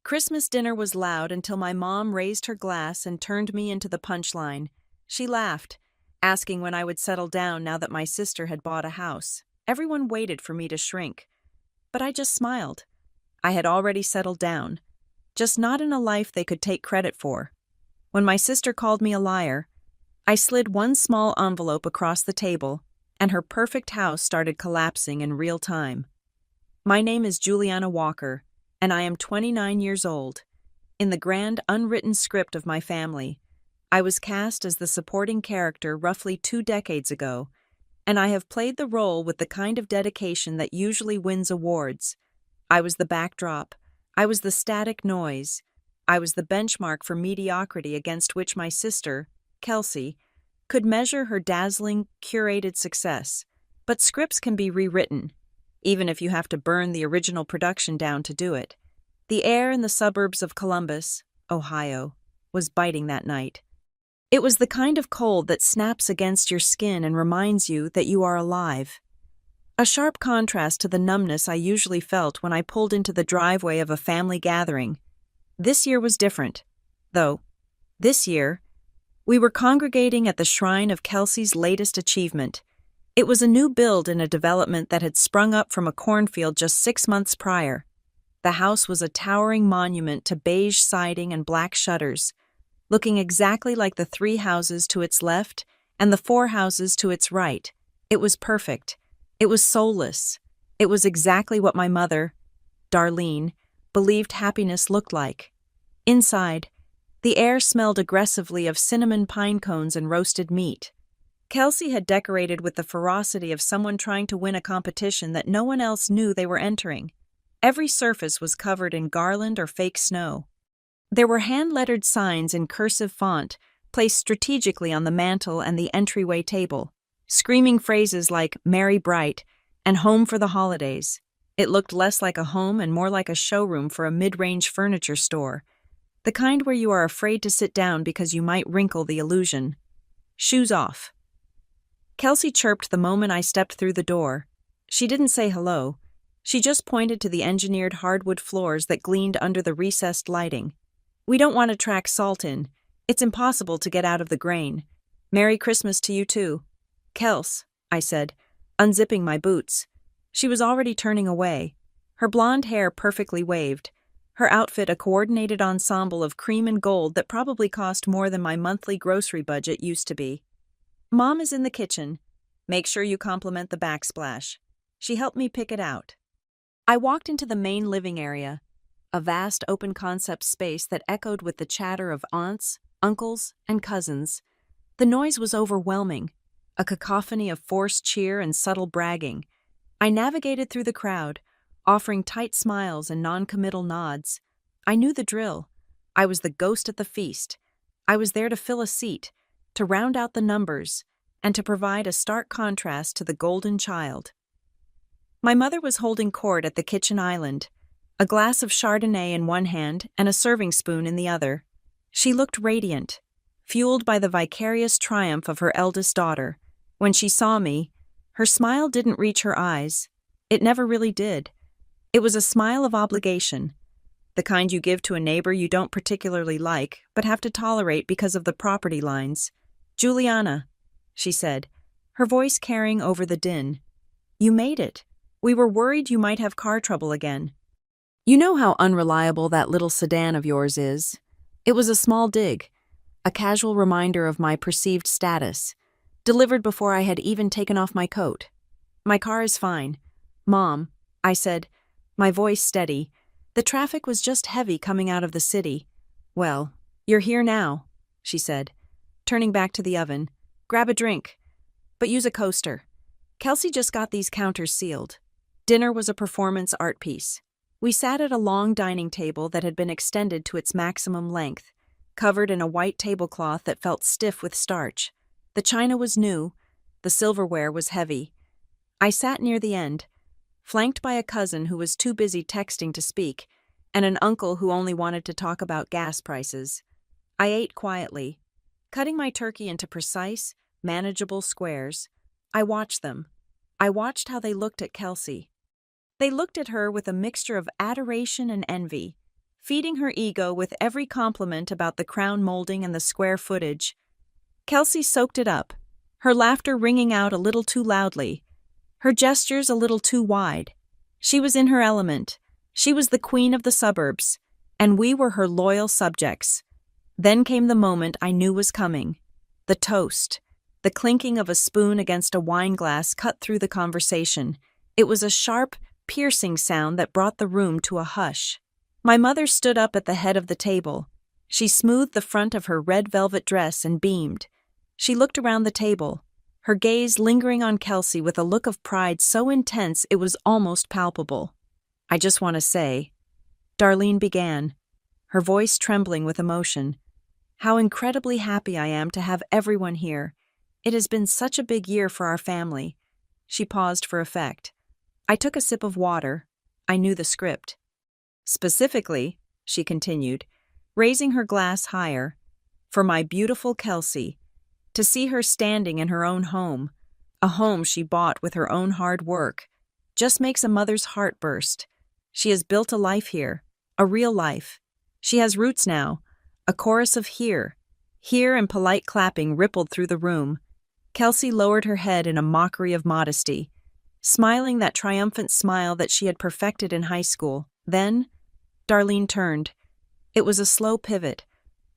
Christmas dinner was loud until my mom raised her glass and turned me into the punchline. She laughed, asking when I would settle down now that my sister had bought a house. Everyone waited for me to shrink, but I just smiled. I had already settled down, just not in a life they could take credit for. When my sister called me a liar, I slid one small envelope across the table, and her perfect house started collapsing in real time. My name is Juliana Walker, and I am 29 years old. In the grand unwritten script of my family, I was cast as the supporting character roughly 2 decades ago, and I have played the role with the kind of dedication that usually wins awards. I was the backdrop. I was the static noise. I was the benchmark for mediocrity against which my sister, Kelsey, could measure her dazzling, curated success. But scripts can be rewritten, even if you have to burn the original production down to do it. The air in the suburbs of Columbus, Ohio, was biting that night. It was the kind of cold that snaps against your skin and reminds you that you are alive. A sharp contrast to the numbness I usually felt when I pulled into the driveway of a family gathering. This year was different, though. This year, we were congregating at the shrine of Kelsey's latest achievement. It was a new build in a development that had sprung up from a cornfield just 6 months prior. The house was a towering monument to beige siding and black shutters, looking exactly like the 3 houses to its left and the 4 houses to its right. It was perfect. It was soulless. It was exactly what my mother, Darlene, believed happiness looked like. Inside, the air smelled aggressively of cinnamon pine cones and roasted meat. Kelsey had decorated with the ferocity of someone trying to win a competition that no one else knew they were entering. Every surface was covered in garland or fake snow. There were hand-lettered signs in cursive font placed strategically on the mantel and the entryway table, screaming phrases like "Merry Bright" and "Home for the Holidays." It looked less like a home and more like a showroom for a mid-range furniture store, the kind where you are afraid to sit down because you might wrinkle the illusion. Shoes off. Kelsey chirped the moment I stepped through the door. She didn't say hello. She just pointed to the engineered hardwood floors that gleamed under the recessed lighting. "We don't want to track salt in. It's impossible to get out of the grain. Merry Christmas to you too." "Kels," I said, unzipping my boots. She was already turning away, her blonde hair perfectly waved, her outfit a coordinated ensemble of cream and gold that probably cost more than my monthly grocery budget used to be. "Mom is in the kitchen. Make sure you compliment the backsplash." She helped me pick it out. I walked into the main living area, a vast open-concept space that echoed with the chatter of aunts, uncles, and cousins. The noise was overwhelming, a cacophony of forced cheer and subtle bragging. I navigated through the crowd, offering tight smiles and non-committal nods. I knew the drill. I was the ghost at the feast. I was there to fill a seat, to round out the numbers, and to provide a stark contrast to the golden child. My mother was holding court at the kitchen island, a glass of Chardonnay in one hand and a serving spoon in the other. She looked radiant, fueled by the vicarious triumph of her eldest daughter. When she saw me, her smile didn't reach her eyes. It never really did. It was a smile of obligation, the kind you give to a neighbor you don't particularly like but have to tolerate because of the property lines. "Juliana," she said, her voice carrying over the din. "You made it. We were worried you might have car trouble again. You know how unreliable that little sedan of yours is." It was a small dig, a casual reminder of my perceived status, delivered before I had even taken off my coat. "My car is fine. Mom," I said, my voice steady. The traffic was just heavy coming out of the city. "Well, you're here now," she said, turning back to the oven. "Grab a drink, but use a coaster. Kelsey just got these counters sealed." Dinner was a performance art piece. We sat at a long dining table that had been extended to its maximum length, covered in a white tablecloth that felt stiff with starch. The china was new, the silverware was heavy. I sat near the end, flanked by a cousin who was too busy texting to speak, and an uncle who only wanted to talk about gas prices. I ate quietly, cutting my turkey into precise, manageable squares. I watched them. I watched how they looked at Kelsey. They looked at her with a mixture of adoration and envy, feeding her ego with every compliment about the crown molding and the square footage. Kelsey soaked it up, her laughter ringing out a little too loudly, her gestures a little too wide. She was in her element. She was the queen of the suburbs, and we were her loyal subjects. Then came the moment I knew was coming. The toast. The clinking of a spoon against a wine glass cut through the conversation. It was a sharp, piercing sound that brought the room to a hush. My mother stood up at the head of the table. She smoothed the front of her red velvet dress and beamed. She looked around the table, her gaze lingering on Kelsey with a look of pride so intense it was almost palpable. "I just want to say," Darlene began, her voice trembling with emotion, "how incredibly happy I am to have everyone here. It has been such a big year for our family." She paused for effect. I took a sip of water. I knew the script. "Specifically," she continued, raising her glass higher, "for my beautiful Kelsey, to see her standing in her own home, a home she bought with her own hard work, just makes a mother's heart burst. She has built a life here, a real life. She has roots now." A chorus of "here," "here," and polite clapping rippled through the room. Kelsey lowered her head in a mockery of modesty, smiling that triumphant smile that she had perfected in high school. Then, Darlene turned. It was a slow pivot,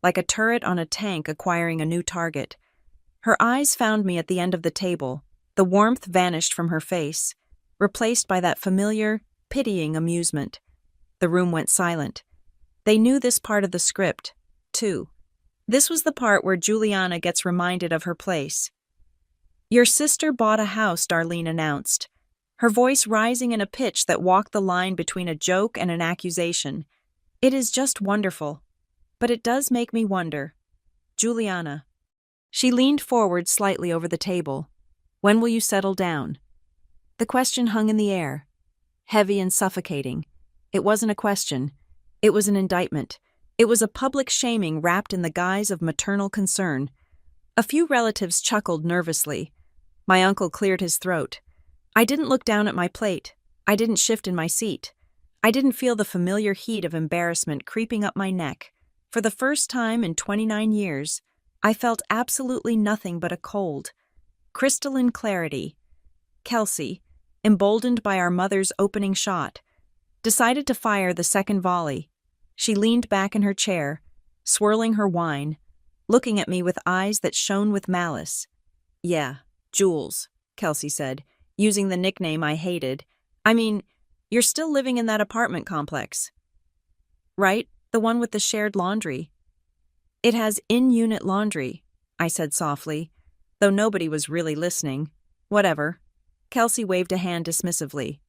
like a turret on a tank acquiring a new target. Her eyes found me at the end of the table. The warmth vanished from her face, replaced by that familiar, pitying amusement. The room went silent. They knew this part of the script, too. This was the part where Juliana gets reminded of her place. "Your sister bought a house," Darlene announced, her voice rising in a pitch that walked the line between a joke and an accusation. "It is just wonderful. But it does make me wonder. Juliana." She leaned forward slightly over the table. "When will you settle down?" The question hung in the air, heavy and suffocating. It wasn't a question. It was an indictment. It was a public shaming wrapped in the guise of maternal concern. A few relatives chuckled nervously. My uncle cleared his throat. I didn't look down at my plate. I didn't shift in my seat. I didn't feel the familiar heat of embarrassment creeping up my neck. For the first time in 29 years, I felt absolutely nothing but a cold, crystalline clarity. Kelsey, emboldened by our mother's opening shot, decided to fire the second volley. She leaned back in her chair, swirling her wine, looking at me with eyes that shone with malice. "Yeah, Jules," Kelsey said, using the nickname I hated. "I mean, you're still living in that apartment complex, right? The one with the shared laundry." "It has in-unit laundry," I said softly, though nobody was really listening. "Whatever." Kelsey waved a hand dismissively.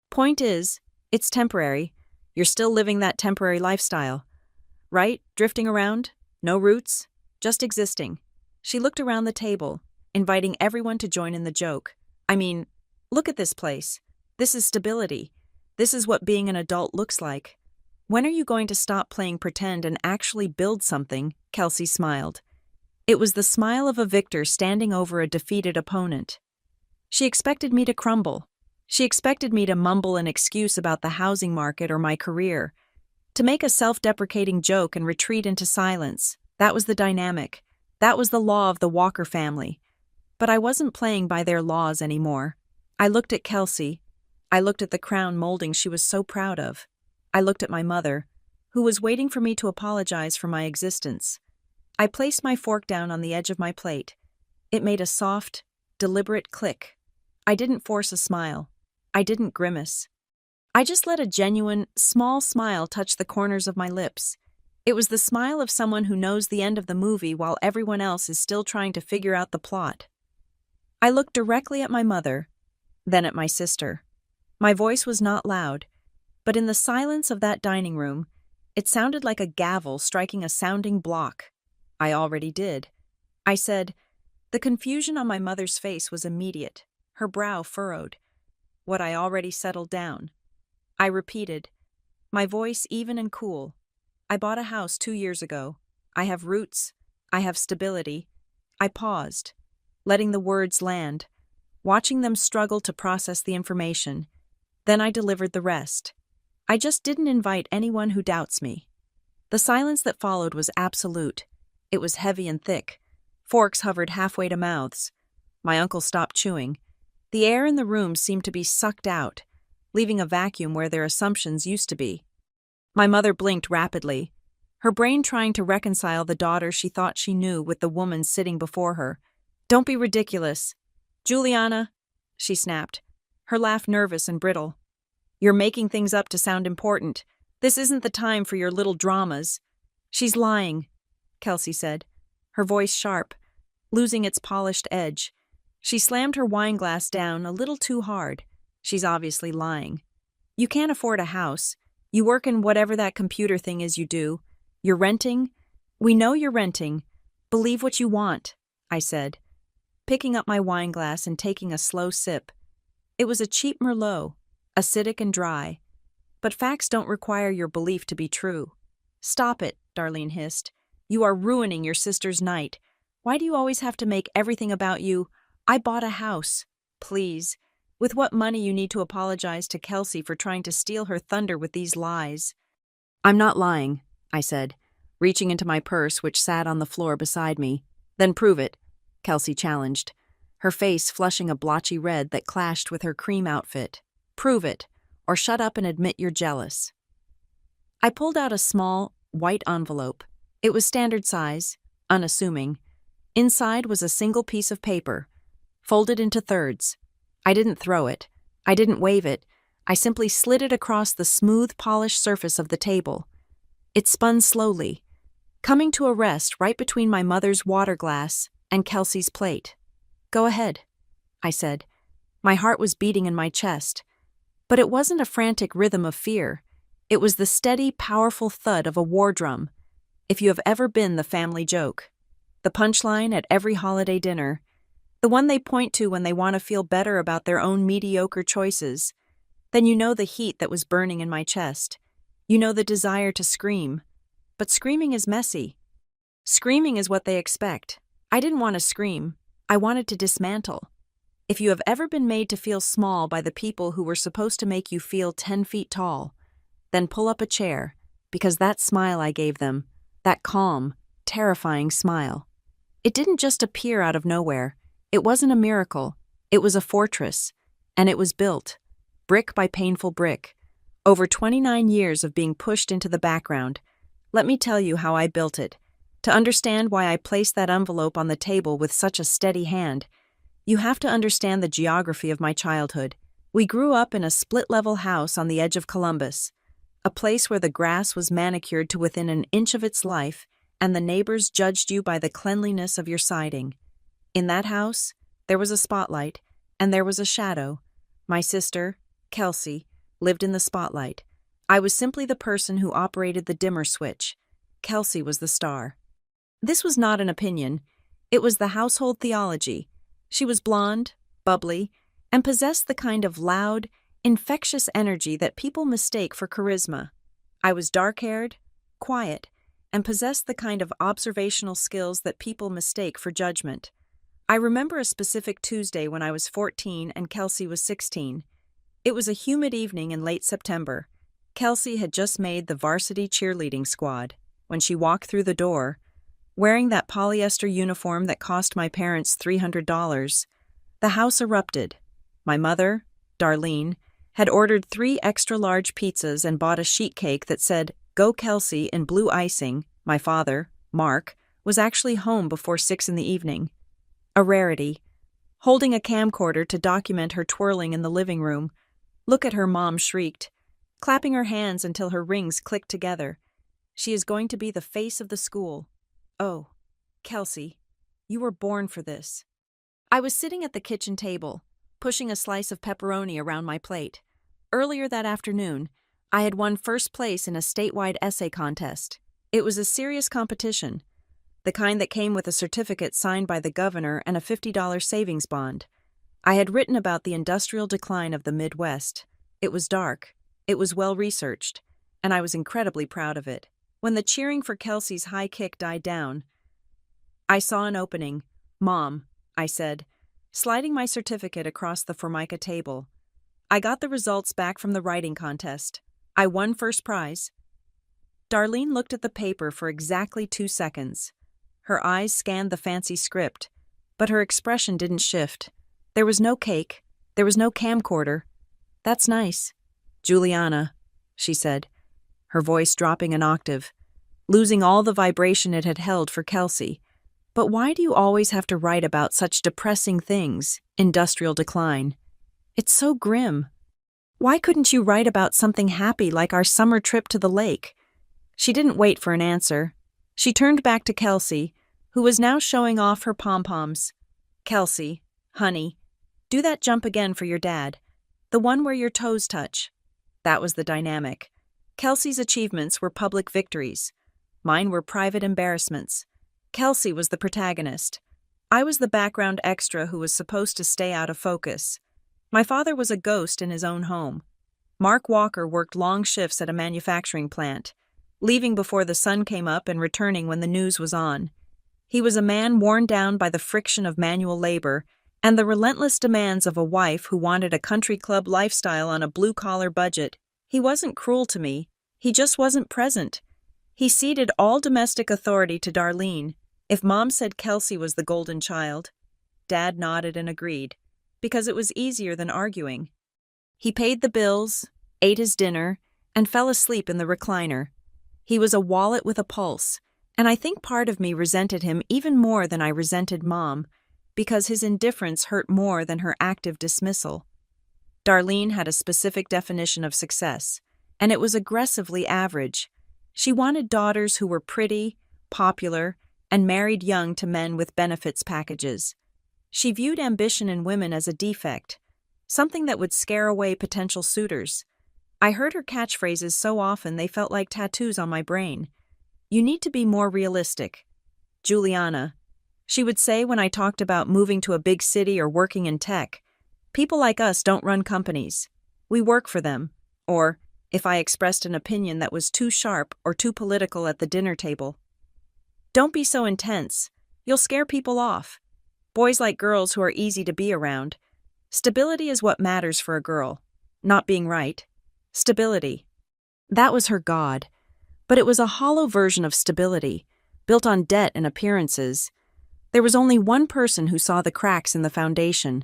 "Point is, it's temporary. You're still living that temporary lifestyle, right? Drifting around, no roots, just existing." She looked around the table, inviting everyone to join in the joke. "I mean, look at this place. This is stability. This is what being an adult looks like. When are you going to stop playing pretend and actually build something?" Kelsey smiled. It was the smile of a victor standing over a defeated opponent. She expected me to crumble. She expected me to mumble an excuse about the housing market or my career, to make a self-deprecating joke and retreat into silence. That was the dynamic. That was the law of the Walker family. But I wasn't playing by their laws anymore. I looked at Kelsey. I looked at the crown molding she was so proud of. I looked at my mother, who was waiting for me to apologize for my existence. I placed my fork down on the edge of my plate. It made a soft, deliberate click. I didn't force a smile. I didn't grimace. I just let a genuine, small smile touch the corners of my lips. It was the smile of someone who knows the end of the movie while everyone else is still trying to figure out the plot. I looked directly at my mother, then at my sister. My voice was not loud, but in the silence of that dining room, it sounded like a gavel striking a sounding block. I already did. I said, the confusion on my mother's face was immediate, her brow furrowed. What I already settled down. I repeated, my voice even and cool. I bought a house 2 years ago. I have roots. I have stability. I paused, letting the words land, watching them struggle to process the information. Then I delivered the rest. I just didn't invite anyone who doubts me. The silence that followed was absolute. It was heavy and thick. Forks hovered halfway to mouths. My uncle stopped chewing. The air in the room seemed to be sucked out, leaving a vacuum where their assumptions used to be. My mother blinked rapidly, her brain trying to reconcile the daughter she thought she knew with the woman sitting before her. "Don't be ridiculous. Juliana," she snapped, her laugh nervous and brittle. "You're making things up to sound important. This isn't the time for your little dramas." "She's lying," Kelsey said, her voice sharp, losing its polished edge. She slammed her wineglass down a little too hard. "She's obviously lying. You can't afford a house. You work in whatever that computer thing is you do. You're renting? We know you're renting. Believe what you want," I said, picking up my wineglass and taking a slow sip. It was a cheap Merlot, acidic and dry. "But facts don't require your belief to be true." "Stop it," Darlene hissed. "You are ruining your sister's night. Why do you always have to make everything about you? I bought a house. Please. With what money you need to apologize to Kelsey for trying to steal her thunder with these lies." "I'm not lying," I said, reaching into my purse which sat on the floor beside me. "Then prove it," Kelsey challenged, her face flushing a blotchy red that clashed with her cream outfit. "Prove it, or shut up and admit you're jealous." I pulled out a small, white envelope. It was standard size, unassuming. Inside was a single piece of paper, folded into thirds. I didn't throw it. I didn't wave it. I simply slid it across the smooth, polished surface of the table. It spun slowly, coming to a rest right between my mother's water glass and Kelsey's plate. "Go ahead," I said. My heart was beating in my chest. But it wasn't a frantic rhythm of fear. It was the steady, powerful thud of a war drum. If you have ever been the family joke, the punchline at every holiday dinner, the one they point to when they want to feel better about their own mediocre choices, then you know the heat that was burning in my chest. You know the desire to scream. But screaming is messy. Screaming is what they expect. I didn't want to scream. I wanted to dismantle. If you have ever been made to feel small by the people who were supposed to make you feel 10 feet tall, then pull up a chair, because that smile I gave them, that calm, terrifying smile, it didn't just appear out of nowhere. It wasn't a miracle. It was a fortress, and it was built, brick by painful brick, over 29 years of being pushed into the background. Let me tell you how I built it. To understand why I placed that envelope on the table with such a steady hand, you have to understand the geography of my childhood. We grew up in a split-level house on the edge of Columbus, a place where the grass was manicured to within an inch of its life, and the neighbors judged you by the cleanliness of your siding. In that house, there was a spotlight, and there was a shadow. My sister, Kelsey, lived in the spotlight. I was simply the person who operated the dimmer switch. Kelsey was the star. This was not an opinion. It was the household theology. She was blonde, bubbly, and possessed the kind of loud, infectious energy that people mistake for charisma. I was dark-haired, quiet, and possessed the kind of observational skills that people mistake for judgment. I remember a specific Tuesday when I was 14 and Kelsey was 16. It was a humid evening in late September. Kelsey had just made the varsity cheerleading squad. When she walked through the door, wearing that polyester uniform that cost my parents $300, the house erupted. My mother, Darlene, had ordered 3 extra-large pizzas and bought a sheet cake that said, "Go Kelsey" in blue icing. My father, Mark, was actually home before 6 in the evening. A rarity. Holding a camcorder to document her twirling in the living room. "Look at her," Mom shrieked, clapping her hands until her rings clicked together. "She is going to be the face of the school." Oh, Kelsey, you were born for this. I was sitting at the kitchen table, pushing a slice of pepperoni around my plate. Earlier that afternoon, I had won first place in a statewide essay contest. It was a serious competition, the kind that came with a certificate signed by the governor and a $50 savings bond. I had written about the industrial decline of the Midwest. It was dark, it was well-researched, and I was incredibly proud of it. When the cheering for Kelsey's high kick died down, I saw an opening. "Mom," I said, sliding my certificate across the Formica table. "I got the results back from the writing contest. I won first prize. Darlene looked at the paper for exactly 2 seconds. Her eyes scanned the fancy script, but her expression didn't shift. There was no cake. There was no camcorder. That's nice. Juliana, she said, her voice dropping an octave, losing all the vibration it had held for Kelsey. But why do you always have to write about such depressing things, industrial decline? It's so grim. Why couldn't you write about something happy like our summer trip to the lake? She didn't wait for an answer. She turned back to Kelsey, who was now showing off her pom-poms. Kelsey, honey, do that jump again for your dad. The one where your toes touch. That was the dynamic. Kelsey's achievements were public victories. Mine were private embarrassments. Kelsey was the protagonist. I was the background extra who was supposed to stay out of focus. My father was a ghost in his own home. Mark Walker worked long shifts at a manufacturing plant, leaving before the sun came up and returning when the news was on. He was a man worn down by the friction of manual labor and the relentless demands of a wife who wanted a country club lifestyle on a blue-collar budget. He wasn't cruel to me. He just wasn't present. He ceded all domestic authority to Darlene. If Mom said Kelsey was the golden child, Dad nodded and agreed, because it was easier than arguing. He paid the bills, ate his dinner, and fell asleep in the recliner. He was a wallet with a pulse, and I think part of me resented him even more than I resented Mom, because his indifference hurt more than her active dismissal. Darlene had a specific definition of success, and it was aggressively average. She wanted daughters who were pretty, popular, and married young to men with benefits packages. She viewed ambition in women as a defect, something that would scare away potential suitors. I heard her catchphrases so often they felt like tattoos on my brain. You need to be more realistic. Juliana, she would say when I talked about moving to a big city or working in tech. People like us don't run companies. We work for them. Or, if I expressed an opinion that was too sharp or too political at the dinner table. Don't be so intense. You'll scare people off. Boys like girls who are easy to be around. Stability is what matters for a girl. Not being right. Stability. That was her god. But it was a hollow version of stability, built on debt and appearances. There was only one person who saw the cracks in the foundation.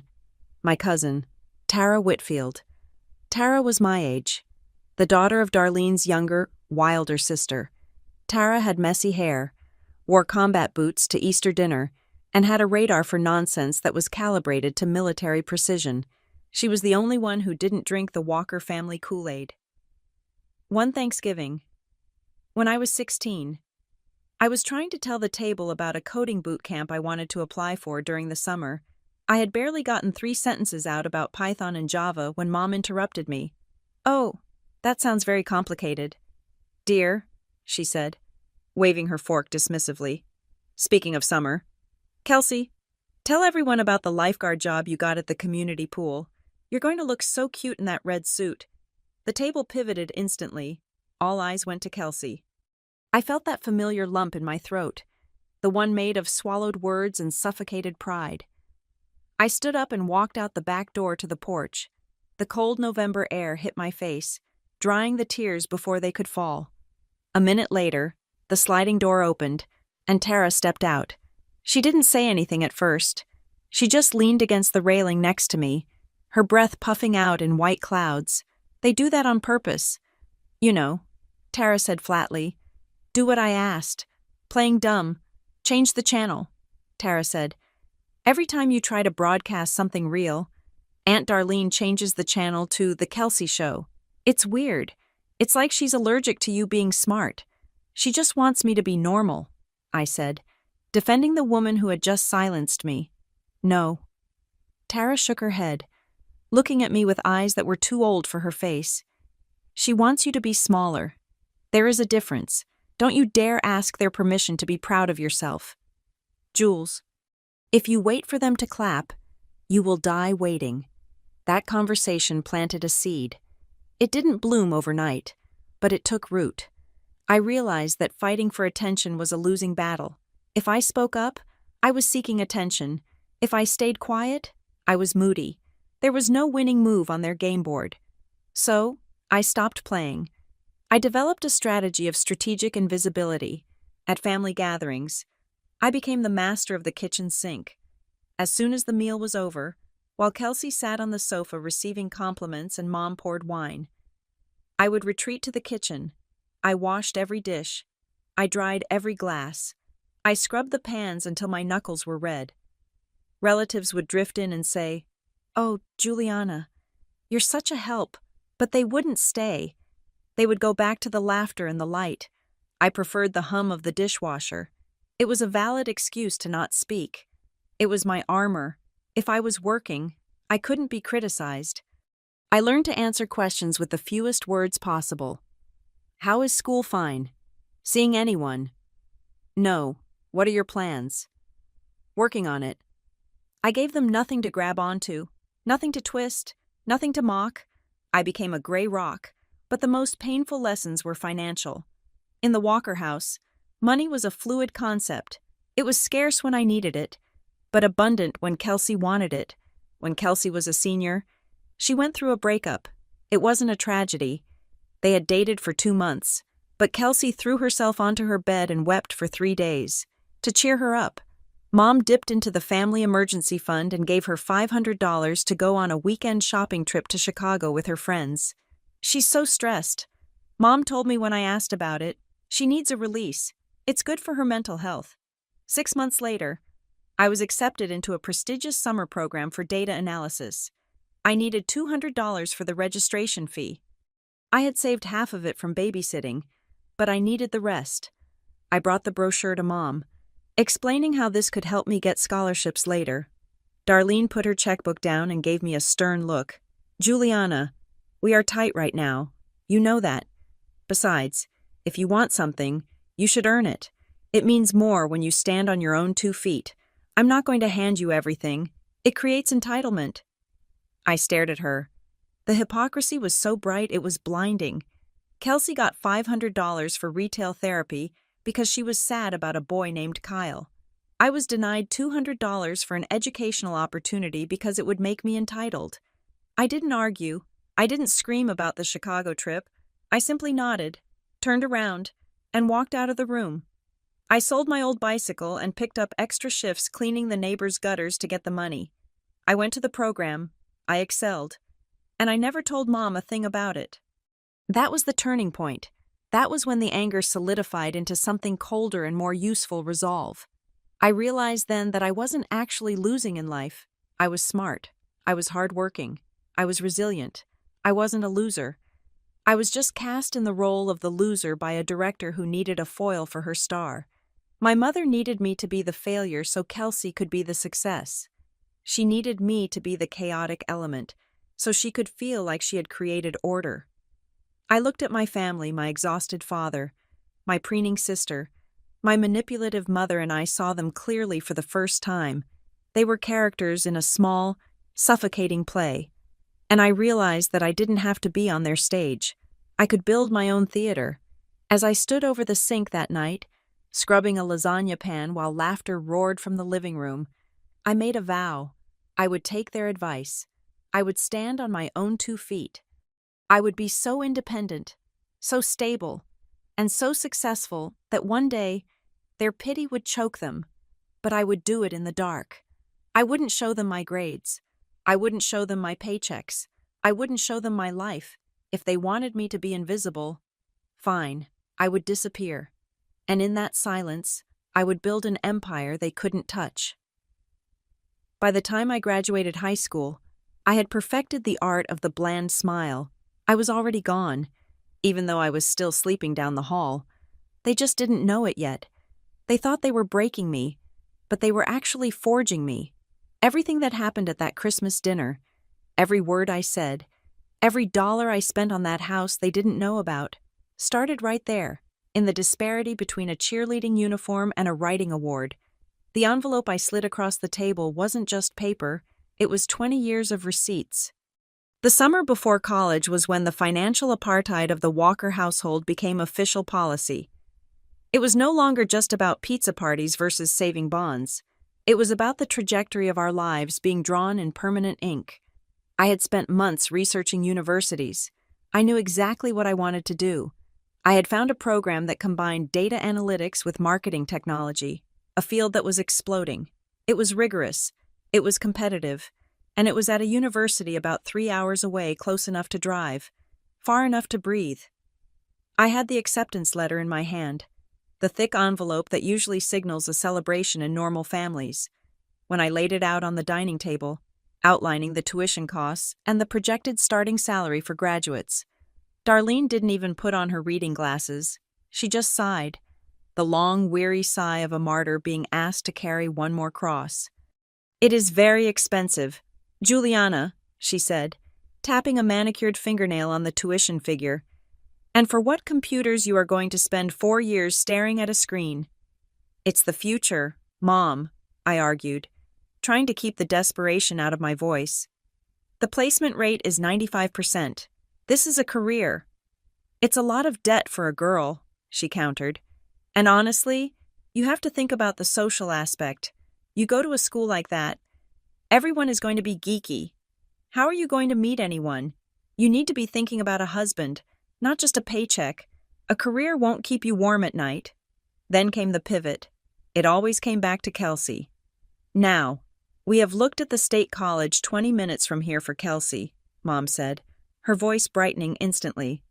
My cousin, Tara Whitfield. Tara was my age, the daughter of Darlene's younger, wilder sister. Tara had messy hair, wore combat boots to Easter dinner, and had a radar for nonsense that was calibrated to military precision. She was the only one who didn't drink the Walker family Kool-Aid. One Thanksgiving, when I was 16, I was trying to tell the table about a coding boot camp I wanted to apply for during the summer. I had barely gotten 3 sentences out about Python and Java when Mom interrupted me. "Oh, that sounds very complicated." "Dear," she said, waving her fork dismissively. "Speaking of summer, Kelsey, tell everyone about the lifeguard job you got at the community pool. You're going to look so cute in that red suit." The table pivoted instantly. All eyes went to Kelsey. I felt that familiar lump in my throat, the one made of swallowed words and suffocated pride. I stood up and walked out the back door to the porch. The cold November air hit my face, drying the tears before they could fall. A minute later, the sliding door opened, and Tara stepped out. She didn't say anything at first. She just leaned against the railing next to me, her breath puffing out in white clouds. They do that on purpose. "You know," Tara said flatly. "Do what I asked. Playing dumb. Change the channel," Tara said. "Every time you try to broadcast something real, Aunt Darlene changes the channel to The Kelsey Show. It's weird. It's like she's allergic to you being smart. She just wants me to be normal," I said, defending the woman who had just silenced me. "No." Tara shook her head, looking at me with eyes that were too old for her face. "She wants you to be smaller. There is a difference. Don't you dare ask their permission to be proud of yourself. Jules, if you wait for them to clap, you will die waiting." That conversation planted a seed. It didn't bloom overnight, but it took root. I realized that fighting for attention was a losing battle. If I spoke up, I was seeking attention. If I stayed quiet, I was moody. There was no winning move on their game board. So, I stopped playing. I developed a strategy of strategic invisibility. At family gatherings, I became the master of the kitchen sink. As soon as the meal was over, while Kelsey sat on the sofa receiving compliments and Mom poured wine, I would retreat to the kitchen. I washed every dish. I dried every glass. I scrubbed the pans until my knuckles were red. Relatives would drift in and say, "Oh, Juliana, you're such a help," but they wouldn't stay. They would go back to the laughter and the light. I preferred the hum of the dishwasher. It was a valid excuse to not speak. It was my armor. If I was working, I couldn't be criticized. I learned to answer questions with the fewest words possible. "How is school? Fine. Seeing anyone?" "No. What are your plans?" "Working on it." I gave them nothing to grab onto, nothing to twist, nothing to mock. I became a gray rock, but the most painful lessons were financial. In the Walker house, money was a fluid concept. It was scarce when I needed it, but abundant when Kelsey wanted it. When Kelsey was a senior, she went through a breakup. It wasn't a tragedy. They had dated for 2 months, but Kelsey threw herself onto her bed and wept for 3 days. To cheer her up, Mom dipped into the family emergency fund and gave her $500 to go on a weekend shopping trip to Chicago with her friends. "She's so stressed," Mom told me when I asked about it. "She needs a release. It's good for her mental health." 6 months later, I was accepted into a prestigious summer program for data analysis. I needed $200 for the registration fee. I had saved half of it from babysitting, but I needed the rest. I brought the brochure to Mom, explaining how this could help me get scholarships later. Darlene put her checkbook down and gave me a stern look. "Juliana, we are tight right now. You know that. Besides, if you want something, you should earn it. It means more when you stand on your own 2 feet. I'm not going to hand you everything. It creates entitlement." I stared at her. The hypocrisy was so bright it was blinding. Kelsey got $500 for retail therapy because she was sad about a boy named Kyle. I was denied $200 for an educational opportunity because it would make me entitled. I didn't argue. I didn't scream about the Chicago trip. I simply nodded, turned around, and walked out of the room. I sold my old bicycle and picked up extra shifts cleaning the neighbors' gutters to get the money. I went to the program. I excelled. And I never told Mom a thing about it. That was the turning point. That was when the anger solidified into something colder and more useful resolve. I realized then that I wasn't actually losing in life. I was smart. I was hardworking. I was resilient. I wasn't a loser. I was just cast in the role of the loser by a director who needed a foil for her star. My mother needed me to be the failure so Kelsey could be the success. She needed me to be the chaotic element so she could feel like she had created order. I looked at my family, my exhausted father, my preening sister, my manipulative mother, and I saw them clearly for the first time. They were characters in a small, suffocating play. And I realized that I didn't have to be on their stage. I could build my own theater. As I stood over the sink that night, scrubbing a lasagna pan while laughter roared from the living room, I made a vow. I would take their advice. I would stand on my own 2 feet. I would be so independent, so stable, and so successful that one day their pity would choke them, but I would do it in the dark. I wouldn't show them my grades. I wouldn't show them my paychecks. I wouldn't show them my life. If they wanted me to be invisible, fine, I would disappear. And in that silence, I would build an empire they couldn't touch. By the time I graduated high school, I had perfected the art of the bland smile. I was already gone, even though I was still sleeping down the hall. They just didn't know it yet. They thought they were breaking me, but they were actually forging me. Everything that happened at that Christmas dinner, every word I said, every dollar I spent on that house they didn't know about, started right there, in the disparity between a cheerleading uniform and a writing award. The envelope I slid across the table wasn't just paper, it was 20 years of receipts. The summer before college was when the financial apartheid of the Walker household became official policy. It was no longer just about pizza parties versus saving bonds. It was about the trajectory of our lives being drawn in permanent ink. I had spent months researching universities. I knew exactly what I wanted to do. I had found a program that combined data analytics with marketing technology, a field that was exploding. It was rigorous, it was competitive, and it was at a university about 3 hours away, close enough to drive, far enough to breathe. I had the acceptance letter in my hand, the thick envelope that usually signals a celebration in normal families. When I laid it out on the dining table, outlining the tuition costs and the projected starting salary for graduates, Darlene didn't even put on her reading glasses. She just sighed, the long, weary sigh of a martyr being asked to carry one more cross. "It is very expensive. Juliana," she said, tapping a manicured fingernail on the tuition figure. "And for what computers you are going to spend 4 years staring at a screen?" "It's the future, Mom," I argued, trying to keep the desperation out of my voice. "The placement rate is 95%. This is a career." "It's a lot of debt for a girl," she countered. "And honestly, you have to think about the social aspect. You go to a school like that, everyone is going to be geeky. How are you going to meet anyone? You need to be thinking about a husband, not just a paycheck. A career won't keep you warm at night." Then came the pivot. It always came back to Kelsey. "Now, we have looked at the state college 20 minutes from here for Kelsey," Mom said, her voice brightening instantly.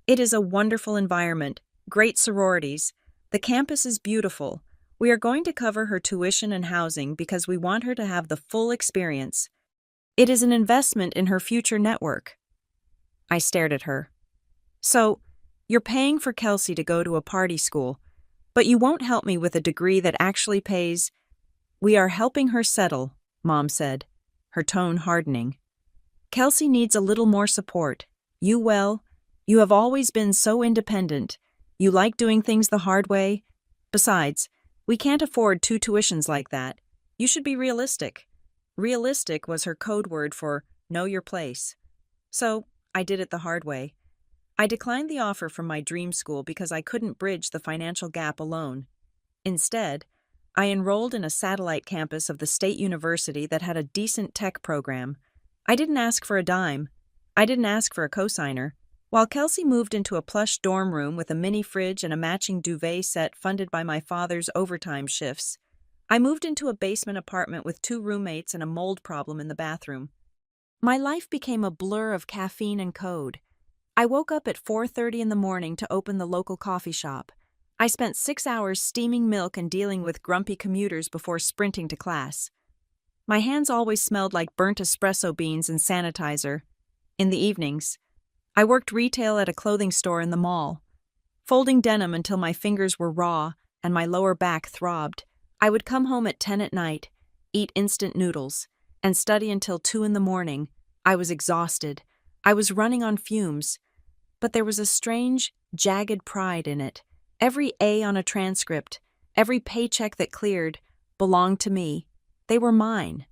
"It is a wonderful environment, great sororities. The campus is beautiful. We are going to cover her tuition and housing because we want her to have the full experience. It is an investment in her future network." I stared at her. "So, you're paying for Kelsey to go to a party school, but you won't help me with a degree that actually pays—" "We are helping her settle," Mom said, her tone hardening. "Kelsey needs a little more support. You have always been so independent. You like doing things the hard way. Besides, we can't afford 2 tuitions like that. You should be realistic." Realistic was her code word for know your place. So, I did it the hard way. I declined the offer from my dream school because I couldn't bridge the financial gap alone. Instead, I enrolled in a satellite campus of the state university that had a decent tech program. I didn't ask for a dime. I didn't ask for a cosigner. While Kelsey moved into a plush dorm room with a mini fridge and a matching duvet set funded by my father's overtime shifts, I moved into a basement apartment with 2 roommates and a mold problem in the bathroom. My life became a blur of caffeine and code. I woke up at 4:30 in the morning to open the local coffee shop. I spent 6 hours steaming milk and dealing with grumpy commuters before sprinting to class. My hands always smelled like burnt espresso beans and sanitizer. In the evenings, I worked retail at a clothing store in the mall. Folding denim until my fingers were raw and my lower back throbbed, I would come home at 10 at night, eat instant noodles, and study until 2 in the morning. I was exhausted. I was running on fumes. But there was a strange, jagged pride in it. Every A on a transcript, every paycheck that cleared, belonged to me. They were mine.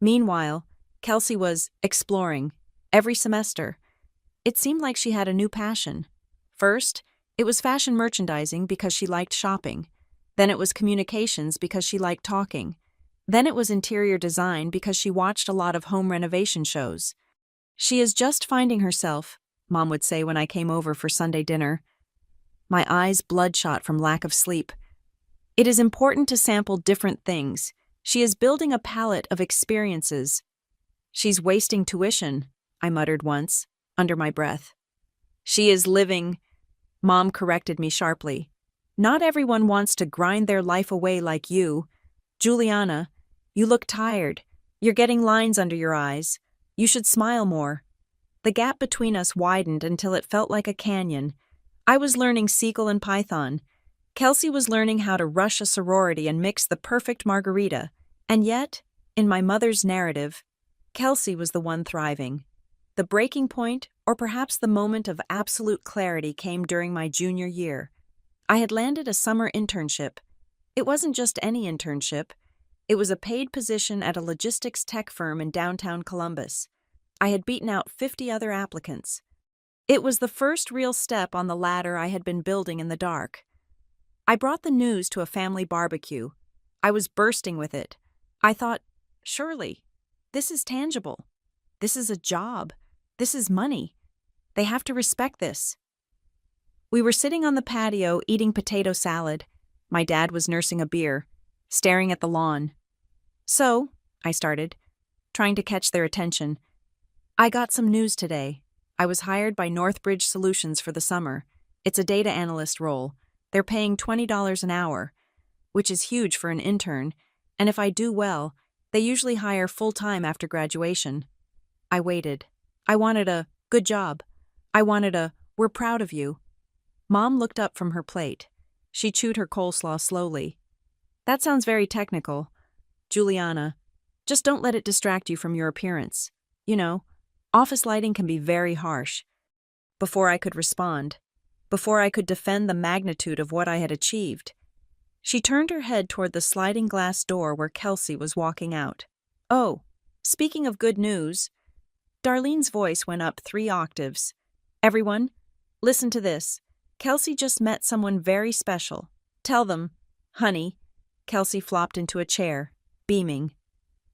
Meanwhile, Kelsey was exploring every semester. It seemed like she had a new passion. First, it was fashion merchandising because she liked shopping. Then it was communications because she liked talking. Then it was interior design because she watched a lot of home renovation shows. "She is just finding herself," Mom would say when I came over for Sunday dinner. My eyes bloodshot from lack of sleep. "It is important to sample different things. She is building a palette of experiences." "She's wasting tuition," I muttered once, under my breath. "She is living," Mom corrected me sharply. "Not everyone wants to grind their life away like you. Juliana, you look tired. You're getting lines under your eyes. You should smile more." The gap between us widened until it felt like a canyon. I was learning SQL and Python. Kelsey was learning how to rush a sorority and mix the perfect margarita. And yet, in my mother's narrative, Kelsey was the one thriving. The breaking point, or perhaps the moment of absolute clarity, came during my junior year. I had landed a summer internship. It wasn't just any internship. It was a paid position at a logistics tech firm in downtown Columbus. I had beaten out 50 other applicants. It was the first real step on the ladder I had been building in the dark. I brought the news to a family barbecue. I was bursting with it. I thought, surely, this is tangible. This is a job. This is money. They have to respect this. We were sitting on the patio eating potato salad. My dad was nursing a beer, staring at the lawn. So, I started, trying to catch their attention. I got some news today. I was hired by Northbridge Solutions for the summer. It's a data analyst role. They're paying $20 an hour, which is huge for an intern, and if I do well, they usually hire full-time after graduation. I waited. I wanted a good job. I wanted a we're proud of you. Mom looked up from her plate. She chewed her coleslaw slowly. That sounds very technical. Juliana, just don't let it distract you from your appearance. You know, office lighting can be very harsh. Before I could respond, before I could defend the magnitude of what I had achieved, she turned her head toward the sliding glass door where Kelsey was walking out. Oh, speaking of good news, Darlene's voice went up 3 octaves. Everyone, listen to this. Kelsey just met someone very special. Tell them, honey. Kelsey flopped into a chair, beaming.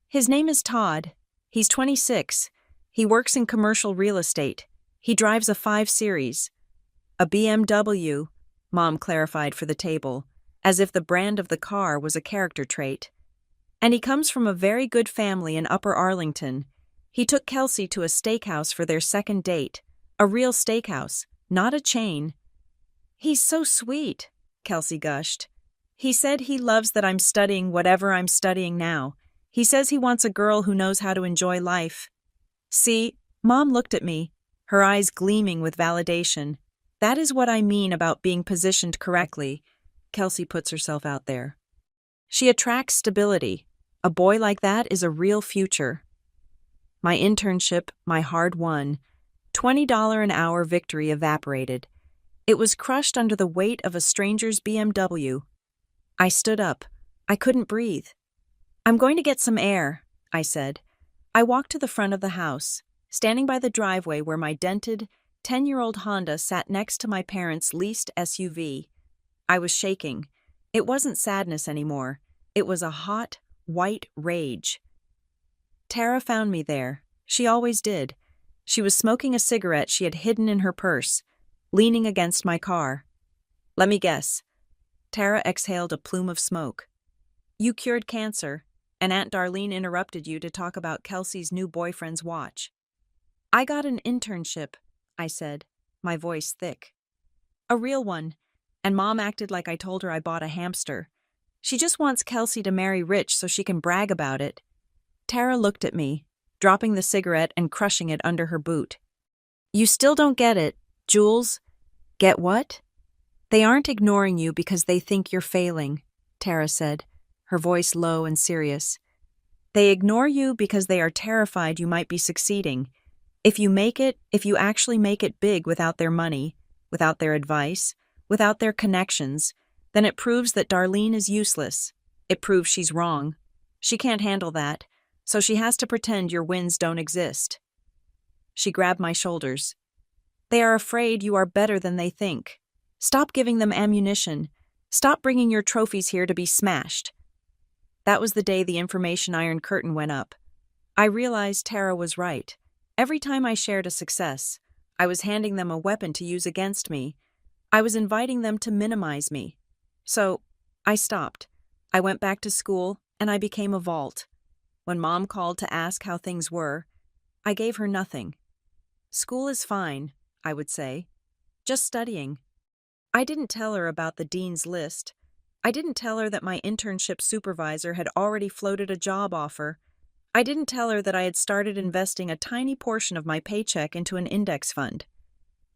His name is Todd. He's 26. He works in commercial real estate. He drives a 5 Series. A BMW, Mom clarified for the table, as if the brand of the car was a character trait. And he comes from a very good family in Upper Arlington. He took Kelsey to a steakhouse for their second date. A real steakhouse, not a chain. He's so sweet, Kelsey gushed. He said he loves that I'm studying whatever I'm studying now. He says he wants a girl who knows how to enjoy life. See, Mom looked at me, her eyes gleaming with validation. That is what I mean about being positioned correctly. Kelsey puts herself out there. She attracts stability. A boy like that is a real future. My internship, my hard-won, $20 an hour victory evaporated. It was crushed under the weight of a stranger's BMW. I stood up. I couldn't breathe. I'm going to get some air, I said. I walked to the front of the house, standing by the driveway where my dented, 10-year-old Honda sat next to my parents' leased SUV. I was shaking. It wasn't sadness anymore. It was a hot, white rage. Tara found me there. She always did. She was smoking a cigarette she had hidden in her purse, leaning against my car. Let me guess. Tara exhaled a plume of smoke. You cured cancer, and Aunt Darlene interrupted you to talk about Kelsey's new boyfriend's watch. I got an internship, I said, my voice thick. A real one, and Mom acted like I told her I bought a hamster. She just wants Kelsey to marry rich so she can brag about it. Tara looked at me, dropping the cigarette and crushing it under her boot. You still don't get it, Jules. Get what? They aren't ignoring you because they think you're failing, Tara said, her voice low and serious. They ignore you because they are terrified you might be succeeding. If you actually make it big without their money, without their advice, without their connections, then it proves that Darlene is useless. It proves she's wrong. She can't handle that, so she has to pretend your wins don't exist. She grabbed my shoulders. They are afraid you are better than they think. Stop giving them ammunition. Stop bringing your trophies here to be smashed. That was the day the information iron curtain went up. I realized Tara was right. Every time I shared a success, I was handing them a weapon to use against me. I was inviting them to minimize me. So, I stopped. I went back to school, and I became a vault. When Mom called to ask how things were, I gave her nothing. School is fine, I would say. Just studying. I didn't tell her about the dean's list. I didn't tell her that my internship supervisor had already floated a job offer. I didn't tell her that I had started investing a tiny portion of my paycheck into an index fund.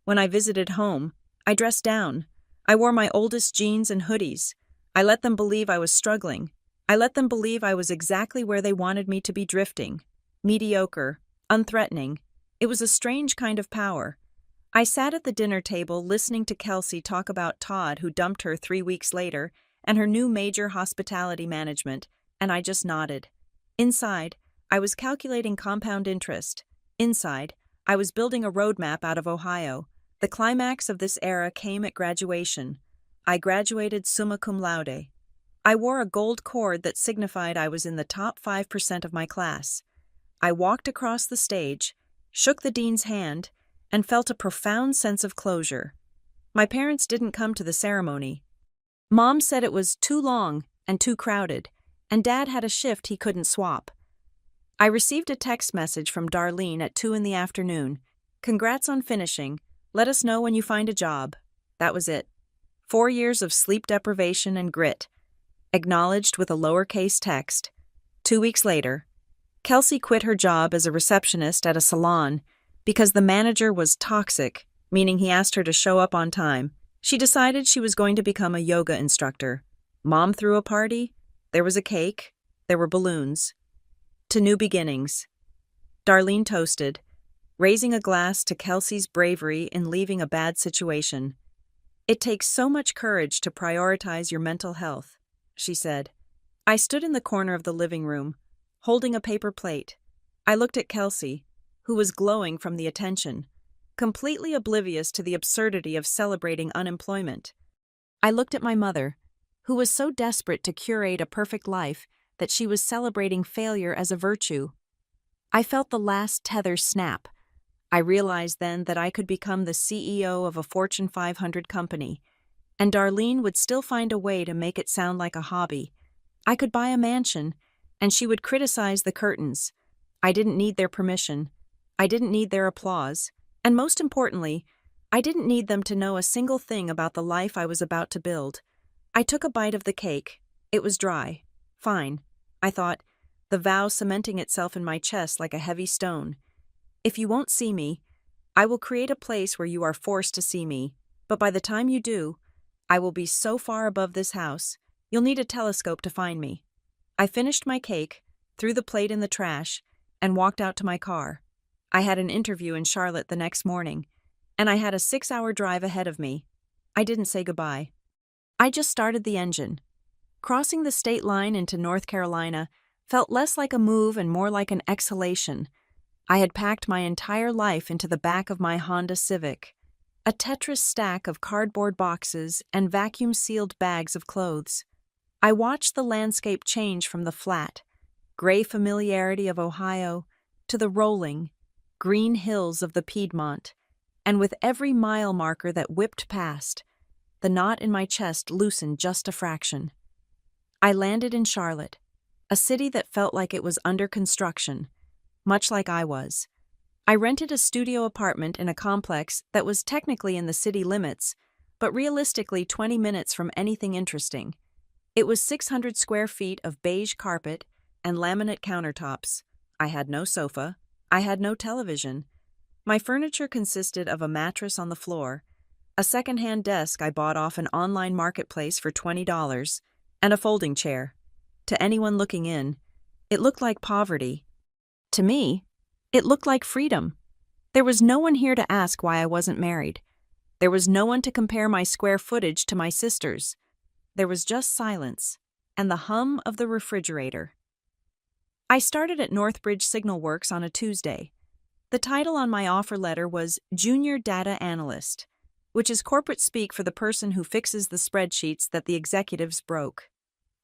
When I visited home, I dressed down. I wore my oldest jeans and hoodies. I let them believe I was struggling. I let them believe I was exactly where they wanted me to be drifting. Mediocre, unthreatening. It was a strange kind of power. I sat at the dinner table listening to Kelsey talk about Todd, who dumped her 3 weeks later, and her new major hospitality management, and I just nodded. Inside, I was calculating compound interest. Inside, I was building a roadmap out of Ohio. The climax of this era came at graduation. I graduated summa cum laude. I wore a gold cord that signified I was in the top 5% of my class. I walked across the stage, shook the dean's hand, and felt a profound sense of closure. My parents didn't come to the ceremony. Mom said it was too long and too crowded, and Dad had a shift he couldn't swap. I received a text message from Darlene at 2 in the afternoon. Congrats on finishing. Let us know when you find a job. That was it. 4 years of sleep deprivation and grit. Acknowledged with a lowercase text. 2 weeks later, Kelsey quit her job as a receptionist at a salon because the manager was toxic, meaning he asked her to show up on time. She decided she was going to become a yoga instructor. Mom threw a party. There was a cake. There were balloons. To new beginnings. Darlene toasted, raising a glass to Kelsey's bravery in leaving a bad situation. It takes so much courage to prioritize your mental health, she said. I stood in the corner of the living room, holding a paper plate. I looked at Kelsey, who was glowing from the attention, completely oblivious to the absurdity of celebrating unemployment. I looked at my mother, who was so desperate to curate a perfect life that she was celebrating failure as a virtue. I felt the last tether snap. I realized then that I could become the CEO of a Fortune 500 company, and Darlene would still find a way to make it sound like a hobby. I could buy a mansion, and she would criticize the curtains. I didn't need their permission. I didn't need their applause. And most importantly, I didn't need them to know a single thing about the life I was about to build. I took a bite of the cake. It was dry. Fine, I thought, the vow cementing itself in my chest like a heavy stone. If you won't see me, I will create a place where you are forced to see me, but by the time you do, I will be so far above this house, you'll need a telescope to find me. I finished my cake, threw the plate in the trash, and walked out to my car. I had an interview in Charlotte the next morning, and I had a 6-hour drive ahead of me. I didn't say goodbye. I just started the engine. Crossing the state line into North Carolina felt less like a move and more like an exhalation. I had packed my entire life into the back of my Honda Civic, a Tetris stack of cardboard boxes and vacuum-sealed bags of clothes. I watched the landscape change from the flat, gray familiarity of Ohio to the rolling, green hills of the Piedmont, and with every mile marker that whipped past, the knot in my chest loosened just a fraction. I landed in Charlotte, a city that felt like it was under construction, much like I was. I rented a studio apartment in a complex that was technically in the city limits, but realistically 20 minutes from anything interesting. It was 600 square feet of beige carpet and laminate countertops. I had no sofa. I had no television. My furniture consisted of a mattress on the floor, a second-hand desk I bought off an online marketplace for $20, and a folding chair. To anyone looking in, it looked like poverty. To me, it looked like freedom. There was no one here to ask why I wasn't married. There was no one to compare my square footage to my sister's. There was just silence and the hum of the refrigerator. I started at Northbridge Signal Works on a Tuesday. The title on my offer letter was Junior Data Analyst, which is corporate speak for the person who fixes the spreadsheets that the executives broke.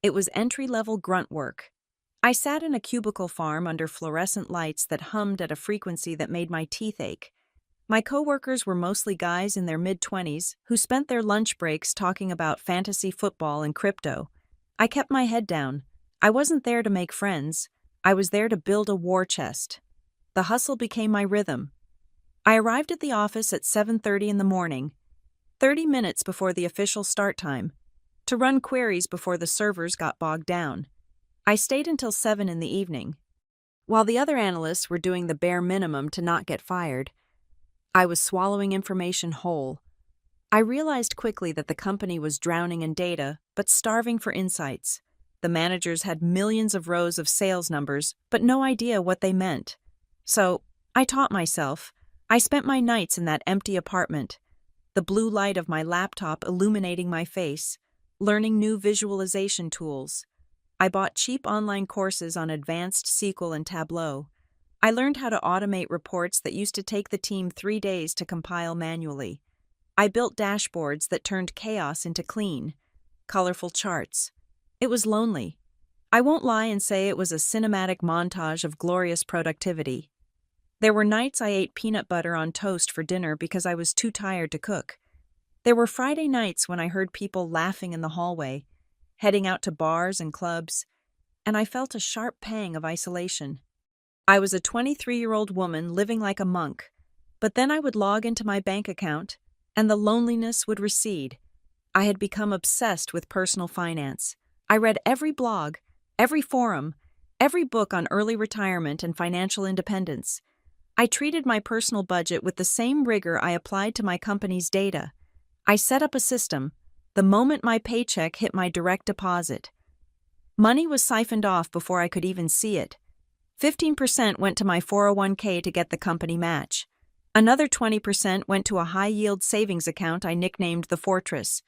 It was entry-level grunt work. I sat in a cubicle farm under fluorescent lights that hummed at a frequency that made my teeth ache. My coworkers were mostly guys in their mid-20s who spent their lunch breaks talking about fantasy football and crypto. I kept my head down. I wasn't there to make friends. I was there to build a war chest. The hustle became my rhythm. I arrived at the office at 7:30 in the morning, 30 minutes before the official start time, to run queries before the servers got bogged down. I stayed until 7 in the evening. While the other analysts were doing the bare minimum to not get fired, I was swallowing information whole. I realized quickly that the company was drowning in data, but starving for insights. The managers had millions of rows of sales numbers, but no idea what they meant. So, I taught myself. I spent my nights in that empty apartment, the blue light of my laptop illuminating my face, learning new visualization tools. I bought cheap online courses on advanced SQL and Tableau. I learned how to automate reports that used to take the team 3 days to compile manually. I built dashboards that turned chaos into clean, colorful charts. It was lonely. I won't lie and say it was a cinematic montage of glorious productivity. There were nights I ate peanut butter on toast for dinner because I was too tired to cook. There were Friday nights when I heard people laughing in the hallway, heading out to bars and clubs, and I felt a sharp pang of isolation. I was a 23-year-old woman living like a monk, but then I would log into my bank account, and the loneliness would recede. I had become obsessed with personal finance. I read every blog, every forum, every book on early retirement and financial independence. I treated my personal budget with the same rigor I applied to my company's data. I set up a system the moment my paycheck hit my direct deposit. Money was siphoned off before I could even see it. 15% went to my 401k to get the company match. Another 20% went to a high-yield savings account I nicknamed the Fortress.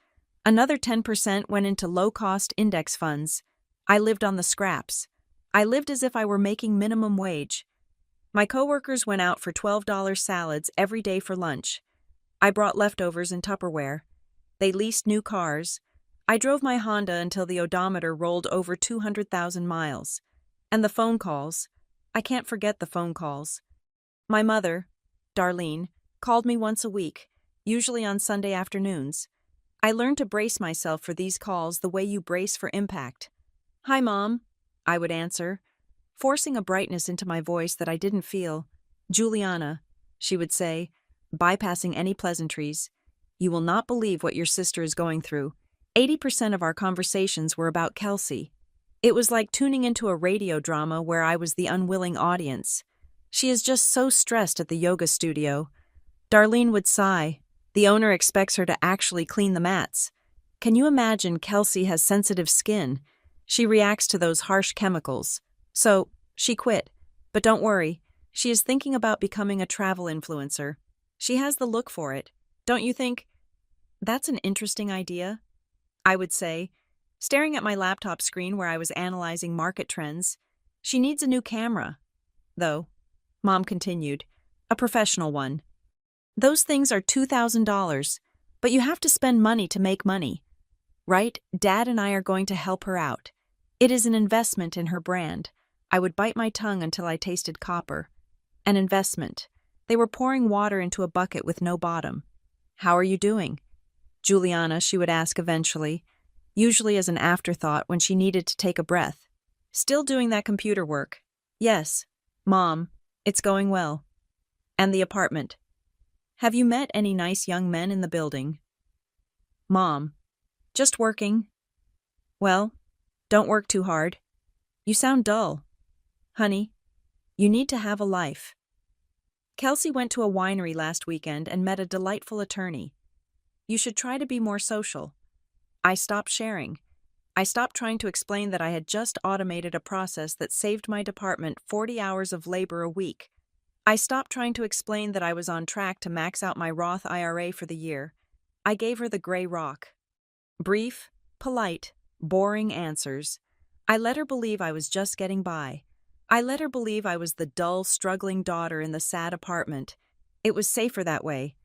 Another 10% went into low-cost index funds. I lived on the scraps. I lived as if I were making minimum wage. My coworkers went out for $12 salads every day for lunch. I brought leftovers in Tupperware. They leased new cars. I drove my Honda until the odometer rolled over 200,000 miles. And the phone calls. I can't forget the phone calls. My mother, Darlene, called me once a week, usually on Sunday afternoons. I learned to brace myself for these calls the way you brace for impact. "Hi, Mom," I would answer, forcing a brightness into my voice that I didn't feel. "Juliana," she would say, bypassing any pleasantries, "you will not believe what your sister is going through." 80% of our conversations were about Kelsey. It was like tuning into a radio drama where I was the unwilling audience. "She is just so stressed at the yoga studio." Darlene would sigh. "The owner expects her to actually clean the mats. Can you imagine Kelsey has sensitive skin? She reacts to those harsh chemicals. So, she quit. But don't worry, she is thinking about becoming a travel influencer. She has the look for it. Don't you think?" "That's an interesting idea," I would say, staring at my laptop screen where I was analyzing market trends. "She needs a new camera, though," Mom continued, "a professional one. Those things are $2,000, but you have to spend money to make money. Right? Dad and I are going to help her out. It is an investment in her brand." I would bite my tongue until I tasted copper. An investment. They were pouring water into a bucket with no bottom. "How are you doing, Juliana?" she would ask eventually, usually as an afterthought when she needed to take a breath. "Still doing that computer work?" "Yes, Mom, it's going well." "And the apartment? Have you met any nice young men in the building?" "Mom, just working." "Well, don't work too hard. You sound dull. Honey, you need to have a life." Kelsey went to a winery last weekend and met a delightful attorney. "You should try to be more social." I stopped sharing. I stopped trying to explain that I had just automated a process that saved my department 40 hours of labor a week. I stopped trying to explain that I was on track to max out my Roth IRA for the year. I gave her the gray rock. Brief, polite, boring answers. I let her believe I was just getting by. I let her believe I was the dull, struggling daughter in the sad apartment. It was safer that way.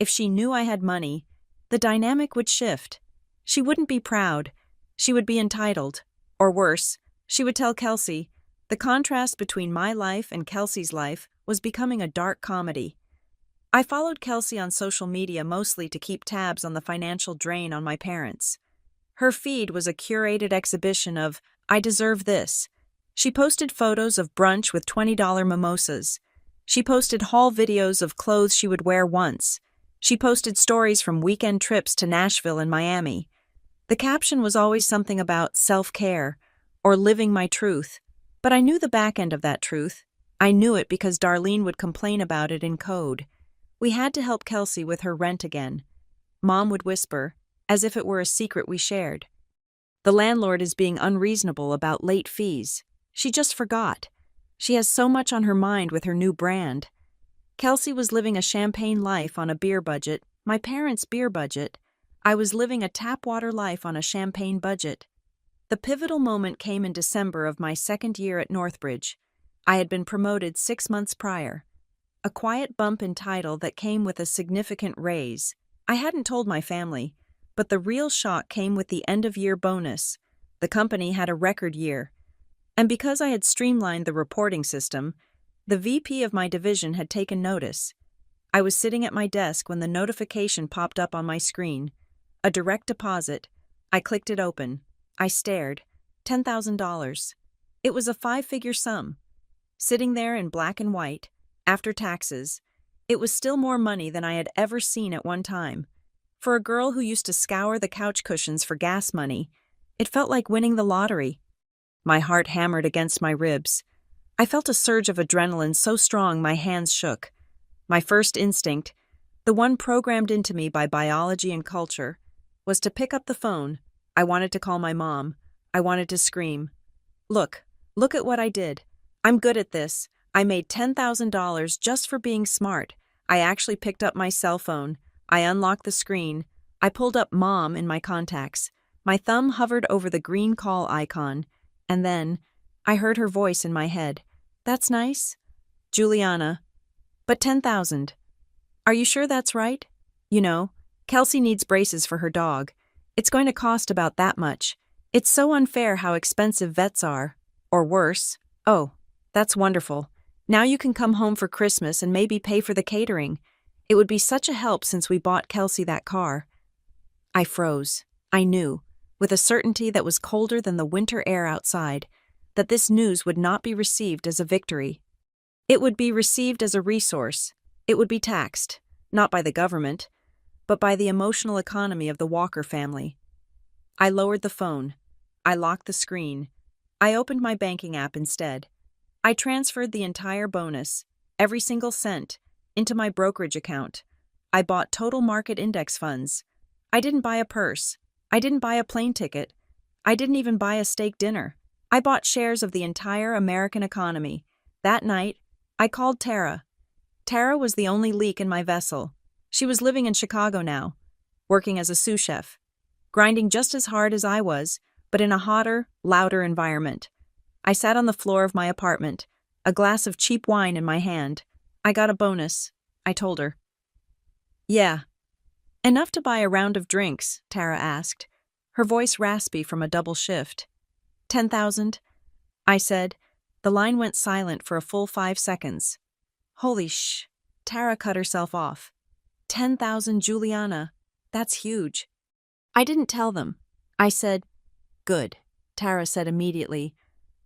If she knew I had money, the dynamic would shift. She wouldn't be proud. She would be entitled. Or worse, she would tell Kelsey. The contrast between my life and Kelsey's life was becoming a dark comedy. I followed Kelsey on social media mostly to keep tabs on the financial drain on my parents. Her feed was a curated exhibition of, "I deserve this." She posted photos of brunch with $20 mimosas. She posted haul videos of clothes she would wear once. She posted stories from weekend trips to Nashville and Miami. The caption was always something about self-care or living my truth, but I knew the back end of that truth. I knew it because Darlene would complain about it in code. We had to help Kelsey with her rent again. Mom would whisper, as if it were a secret we shared. "The landlord is being unreasonable about late fees. She just forgot. She has so much on her mind with her new brand." Kelsey was living a champagne life on a beer budget, my parents' beer budget. I was living a tap water life on a champagne budget. The pivotal moment came in December of my second year at Northbridge. I had been promoted 6 months prior. A quiet bump in title that came with a significant raise. I hadn't told my family, but the real shock came with the end-of-year bonus. The company had a record year. And because I had streamlined the reporting system, the VP of my division had taken notice. I was sitting at my desk when the notification popped up on my screen. A direct deposit. I clicked it open. I stared. $10,000. It was a five-figure sum. Sitting there in black and white, after taxes, it was still more money than I had ever seen at one time. For a girl who used to scour the couch cushions for gas money, it felt like winning the lottery. My heart hammered against my ribs. I felt a surge of adrenaline so strong my hands shook. My first instinct, the one programmed into me by biology and culture, was to pick up the phone. I wanted to call my mom. I wanted to scream. Look at what I did. I'm good at this. I made $10,000 just for being smart. I actually picked up my cell phone. I unlocked the screen. I pulled up Mom in my contacts. My thumb hovered over the green call icon, and then I heard her voice in my head. That's nice, Juliana. But 10,000. Are you sure that's right? You know, Kelsey needs braces for her dog. It's going to cost about that much. It's so unfair how expensive vets are. Or worse. Oh, that's wonderful. Now you can come home for Christmas and maybe pay for the catering. It would be such a help since we bought Kelsey that car. I froze. I knew, with a certainty that was colder than the winter air outside, that this news would not be received as a victory. It would be received as a resource. It would be taxed, not by the government, but by the emotional economy of the Walker family. I lowered the phone. I locked the screen. I opened my banking app instead. I transferred the entire bonus, every single cent, into my brokerage account. I bought total market index funds. I didn't buy a purse. I didn't buy a plane ticket. I didn't even buy a steak dinner. I bought shares of the entire American economy. That night, I called Tara. Tara was the only leak in my vessel. She was living in Chicago now, working as a sous chef, grinding just as hard as I was, but in a hotter, louder environment. I sat on the floor of my apartment, a glass of cheap wine in my hand. I got a bonus, I told her. Yeah. Enough to buy a round of drinks, Tara asked, her voice raspy from a double shift. 10,000? I said. The line went silent for a full 5 seconds. Holy sh! Tara cut herself off. 10,000, Juliana. That's huge. I didn't tell them. I said, good, Tara said immediately.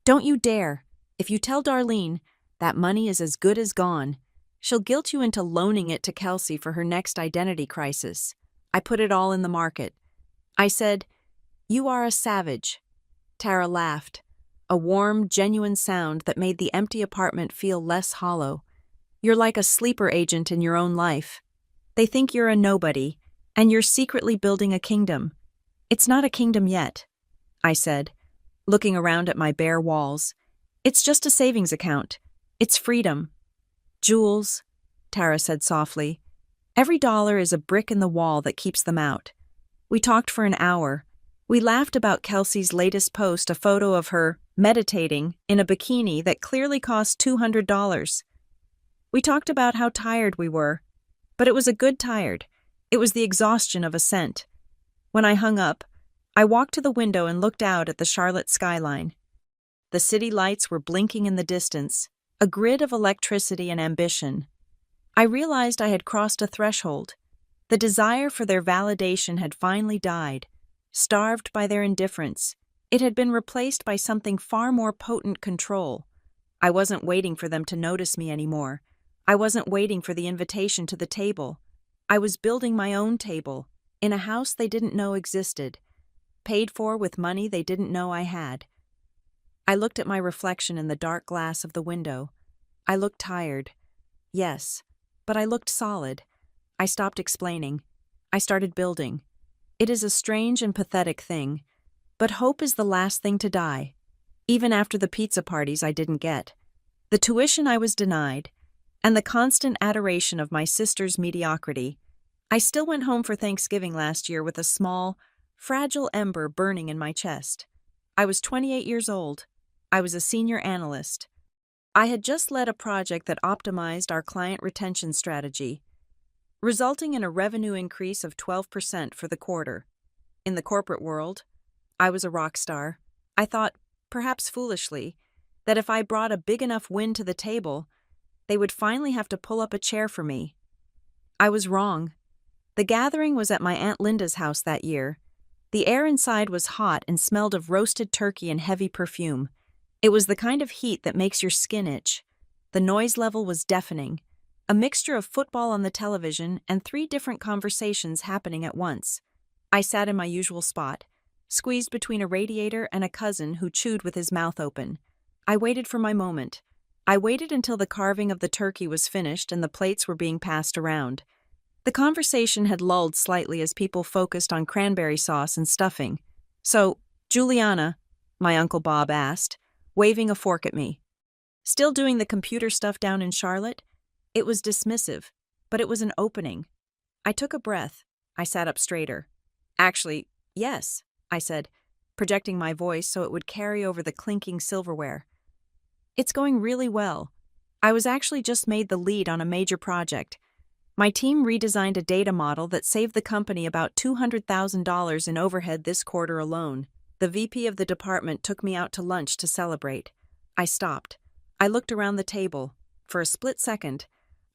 Don't you dare. If you tell Darlene, that money is as good as gone. She'll guilt you into loaning it to Kelsey for her next identity crisis. I put it all in the market. I said, you are a savage. Tara laughed, a warm, genuine sound that made the empty apartment feel less hollow. You're like a sleeper agent in your own life. They think you're a nobody, and you're secretly building a kingdom. It's not a kingdom yet, I said, looking around at my bare walls. It's just a savings account. It's freedom. Jules, Tara said softly, every dollar is a brick in the wall that keeps them out. We talked for an hour. We laughed about Kelsey's latest post, a photo of her meditating in a bikini that clearly cost $200. We talked about how tired we were, but it was a good tired. It was the exhaustion of a scent. When I hung up, I walked to the window and looked out at the Charlotte skyline. The city lights were blinking in the distance, a grid of electricity and ambition. I realized I had crossed a threshold. The desire for their validation had finally died, starved by their indifference. It had been replaced by something far more potent: control. I wasn't waiting for them to notice me anymore. I wasn't waiting for the invitation to the table. I was building my own table, in a house they didn't know existed, paid for with money they didn't know I had. I looked at my reflection in the dark glass of the window. I looked tired. Yes, but I looked solid. I stopped explaining. I started building. It is a strange and pathetic thing, but hope is the last thing to die. Even after the pizza parties I didn't get, the tuition I was denied, and the constant adoration of my sister's mediocrity, I still went home for Thanksgiving last year with a small, fragile ember burning in my chest. I was 28 years old. I was a senior analyst. I had just led a project that optimized our client retention strategy, resulting in a revenue increase of 12% for the quarter. In the corporate world, I was a rock star. I thought, perhaps foolishly, that if I brought a big enough win to the table, they would finally have to pull up a chair for me. I was wrong. The gathering was at my Aunt Linda's house that year. The air inside was hot and smelled of roasted turkey and heavy perfume. It was the kind of heat that makes your skin itch. The noise level was deafening. A mixture of football on the television and 3 different conversations happening at once. I sat in my usual spot, squeezed between a radiator and a cousin who chewed with his mouth open. I waited for my moment. I waited until the carving of the turkey was finished and the plates were being passed around. The conversation had lulled slightly as people focused on cranberry sauce and stuffing. "So, Juliana," my Uncle Bob asked, waving a fork at me. "Still doing the computer stuff down in Charlotte?" It was dismissive, but it was an opening. I took a breath. I sat up straighter. "Actually, yes," I said, projecting my voice so it would carry over the clinking silverware. "It's going really well. I was actually just made the lead on a major project. My team redesigned a data model that saved the company about $200,000 in overhead this quarter alone. The VP of the department took me out to lunch to celebrate." I stopped. I looked around the table. For a split second,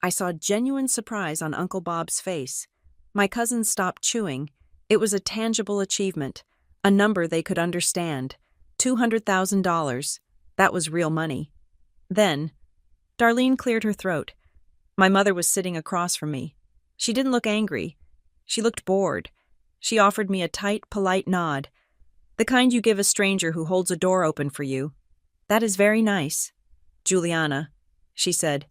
I saw genuine surprise on Uncle Bob's face. My cousins stopped chewing. It was a tangible achievement, a number they could understand. $200,000. That was real money. Then, Darlene cleared her throat. My mother was sitting across from me. She didn't look angry. She looked bored. She offered me a tight, polite nod, the kind you give a stranger who holds a door open for you. "That is very nice, Juliana," she said.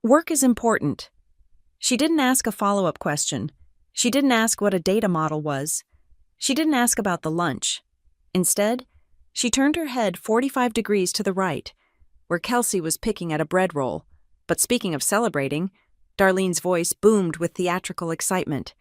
"Work is important." She didn't ask a follow-up question. She didn't ask what a data model was. She didn't ask about the lunch. Instead, she turned her head 45 degrees to the right, where Kelsey was picking at a bread roll. But speaking of celebrating, Darlene's voice boomed with theatrical excitement.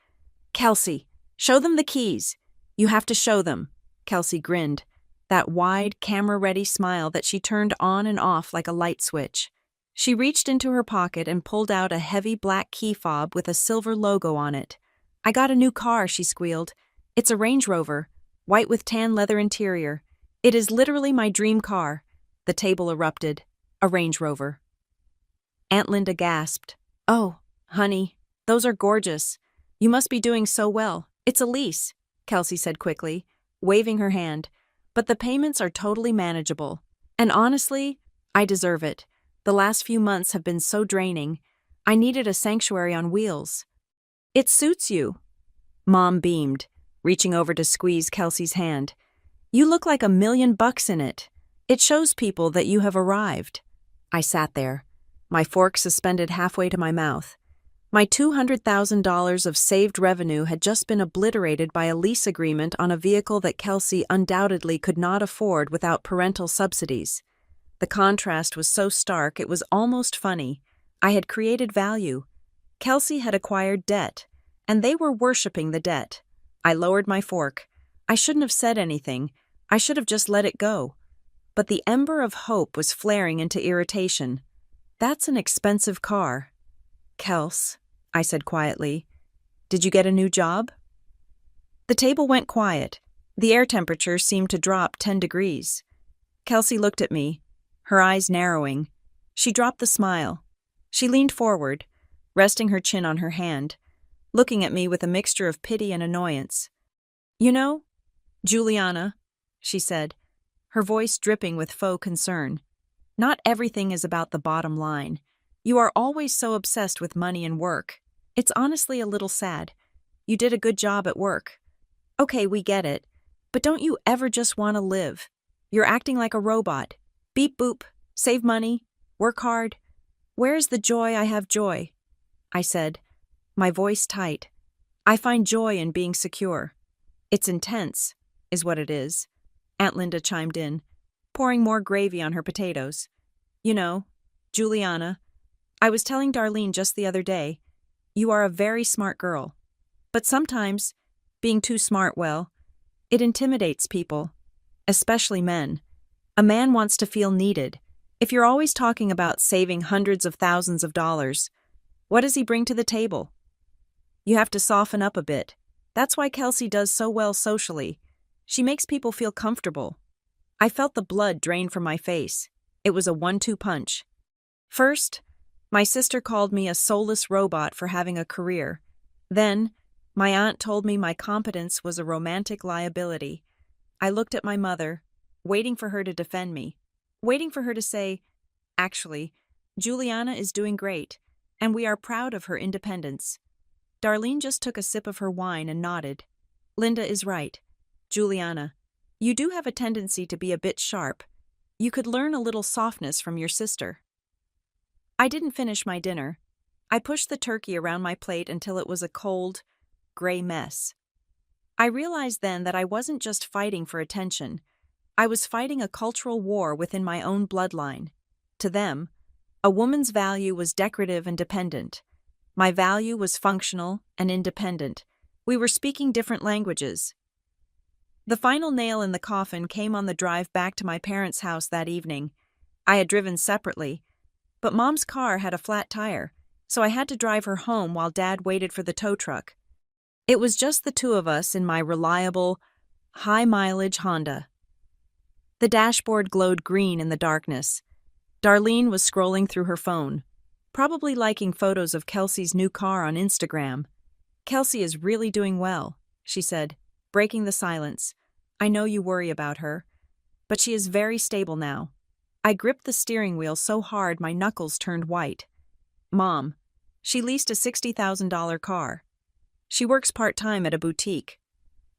"Kelsey, show them the keys. You have to show them." Kelsey grinned, that wide, camera-ready smile that she turned on and off like a light switch. She reached into her pocket and pulled out a heavy black key fob with a silver logo on it. "I got a new car," she squealed. "It's a Range Rover, white with tan leather interior. It is literally my dream car." The table erupted. A Range Rover. Aunt Linda gasped. "Oh, honey, those are gorgeous. You must be doing so well. It's a lease," Kelsey said quickly, waving her hand. "But the payments are totally manageable. And honestly, I deserve it. The last few months have been so draining. I needed a sanctuary on wheels." "It suits you." Mom beamed, reaching over to squeeze Kelsey's hand. "You look like $1,000,000 in it. It shows people that you have arrived." I sat there, my fork suspended halfway to my mouth. My $200,000 of saved revenue had just been obliterated by a lease agreement on a vehicle that Kelsey undoubtedly could not afford without parental subsidies. The contrast was so stark it was almost funny. I had created value. Kelsey had acquired debt, and they were worshipping the debt. I lowered my fork. I shouldn't have said anything. I should have just let it go. But the ember of hope was flaring into irritation. "That's an expensive car." "Kels," I said quietly, "did you get a new job?" The table went quiet. The air temperature seemed to drop 10 degrees. Kelsey looked at me, her eyes narrowing. She dropped the smile. She leaned forward, resting her chin on her hand, looking at me with a mixture of pity and annoyance. "You know, Juliana," she said, her voice dripping with faux concern, "not everything is about the bottom line. You are always so obsessed with money and work. It's honestly a little sad. You did a good job at work. Okay, we get it. But don't you ever just want to live? You're acting like a robot. Beep boop, save money, work hard. Where is the joy? I have joy," I said, my voice tight. "I find joy in being secure. It's intense, is what it is." Aunt Linda chimed in, pouring more gravy on her potatoes. "You know, Juliana, I was telling Darlene just the other day, you are a very smart girl. But sometimes, being too smart, well, it intimidates people, especially men. A man wants to feel needed. If you're always talking about saving hundreds of thousands of dollars, what does he bring to the table? You have to soften up a bit. That's why Kelsey does so well socially. She makes people feel comfortable." I felt the blood drain from my face. It was a 1-2 punch. First, My sister called me a soulless robot for having a career. Then, my aunt told me my competence was a romantic liability. I looked at my mother, waiting for her to defend me, waiting for her to say, "Actually, Juliana is doing great, and we are proud of her independence." Darlene just took a sip of her wine and nodded. "Linda is right. Juliana, you do have a tendency to be a bit sharp. You could learn a little softness from your sister." I didn't finish my dinner. I pushed the turkey around my plate until it was a cold, gray mess. I realized then that I wasn't just fighting for attention. I was fighting a cultural war within my own bloodline. To them, a woman's value was decorative and dependent. My value was functional and independent. We were speaking different languages. The final nail in the coffin came on the drive back to my parents' house that evening. I had driven separately, but Mom's car had a flat tire, so I had to drive her home while Dad waited for the tow truck. It was just the two of us in my reliable, high-mileage Honda. The dashboard glowed green in the darkness. Darlene was scrolling through her phone, probably liking photos of Kelsey's new car on Instagram. "Kelsey is really doing well," she said, breaking the silence. "I know you worry about her, but she is very stable now." I gripped the steering wheel so hard my knuckles turned white. "Mom, she leased a $60,000 car. She works part-time at a boutique.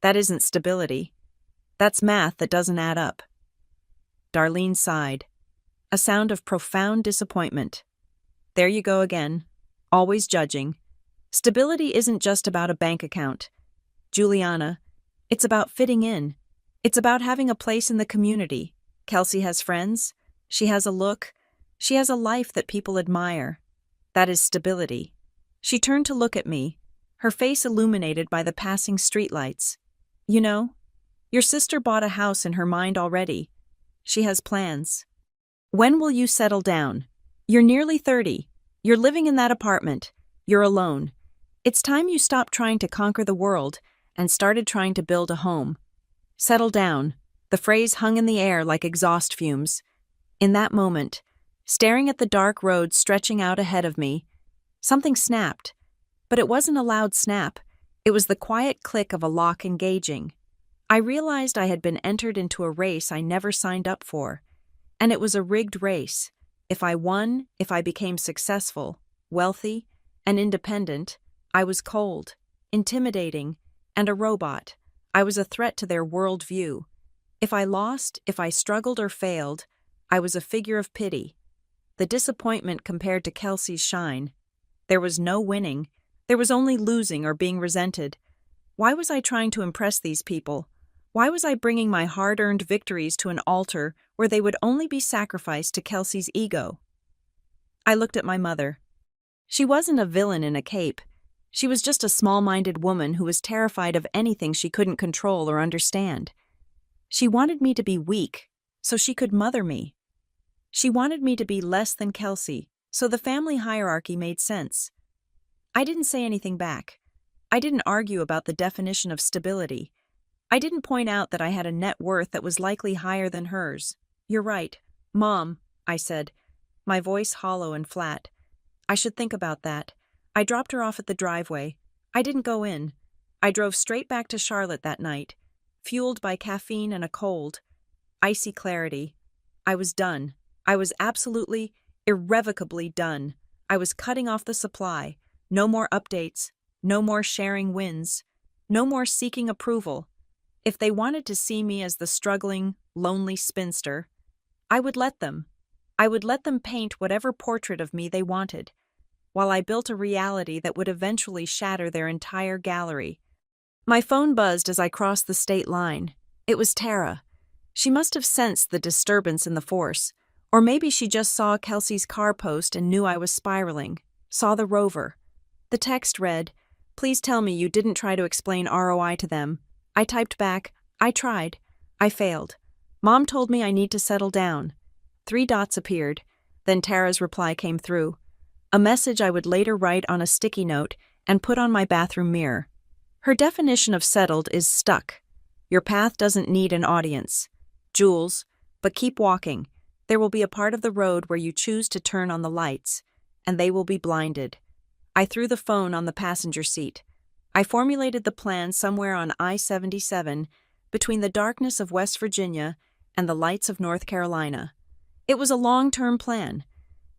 That isn't stability. That's math that doesn't add up." Darlene sighed, a sound of profound disappointment. "There you go again, always judging. Stability isn't just about a bank account. Juliana, it's about fitting in. It's about having a place in the community. Kelsey has friends. She has a look. She has a life that people admire. That is stability." She turned to look at me, her face illuminated by the passing streetlights. "You know, your sister bought a house in her mind already. She has plans. When will you settle down? You're nearly 30. You're living in that apartment. You're alone. It's time you stopped trying to conquer the world and started trying to build a home. Settle down." The phrase hung in the air like exhaust fumes. In that moment, staring at the dark road stretching out ahead of me, something snapped. But it wasn't a loud snap. It was the quiet click of a lock engaging. I realized I had been entered into a race I never signed up for. And it was a rigged race. If I won, if I became successful, wealthy, and independent, I was cold, intimidating, and a robot. I was a threat to their worldview. If I lost, if I struggled or failed, I was a figure of pity. The disappointment compared to Kelsey's shine. There was no winning. There was only losing or being resented. Why was I trying to impress these people? Why was I bringing my hard-earned victories to an altar where they would only be sacrificed to Kelsey's ego? I looked at my mother. She wasn't a villain in a cape. She was just a small-minded woman who was terrified of anything she couldn't control or understand. She wanted me to be weak, so she could mother me. She wanted me to be less than Kelsey, so the family hierarchy made sense. I didn't say anything back. I didn't argue about the definition of stability. I didn't point out that I had a net worth that was likely higher than hers. "You're right, Mom," I said, my voice hollow and flat. "I should think about that." I dropped her off at the driveway. I didn't go in. I drove straight back to Charlotte that night, fueled by caffeine and a cold, icy clarity. I was done. I was absolutely, irrevocably done. I was cutting off the supply. No more updates. No more sharing wins. No more seeking approval. If they wanted to see me as the struggling, lonely spinster, I would let them. I would let them paint whatever portrait of me they wanted, while I built a reality that would eventually shatter their entire gallery. My phone buzzed as I crossed the state line. It was Tara. She must have sensed the disturbance in the force, or maybe she just saw Kelsey's car post and knew I was spiraling, saw the rover. The text read, "Please tell me you didn't try to explain ROI to them." I typed back, "I tried. I failed. Mom told me I need to settle down." 3 dots appeared. Then Tara's reply came through. A message I would later write on a sticky note and put on my bathroom mirror. Her definition of settled is stuck. Your path doesn't need an audience. Jules, but keep walking. There will be a part of the road where you choose to turn on the lights. and they will be blinded. I threw the phone on the passenger seat. I formulated the plan somewhere on I-77 between the darkness of West Virginia and the lights of North Carolina. It was a long-term plan.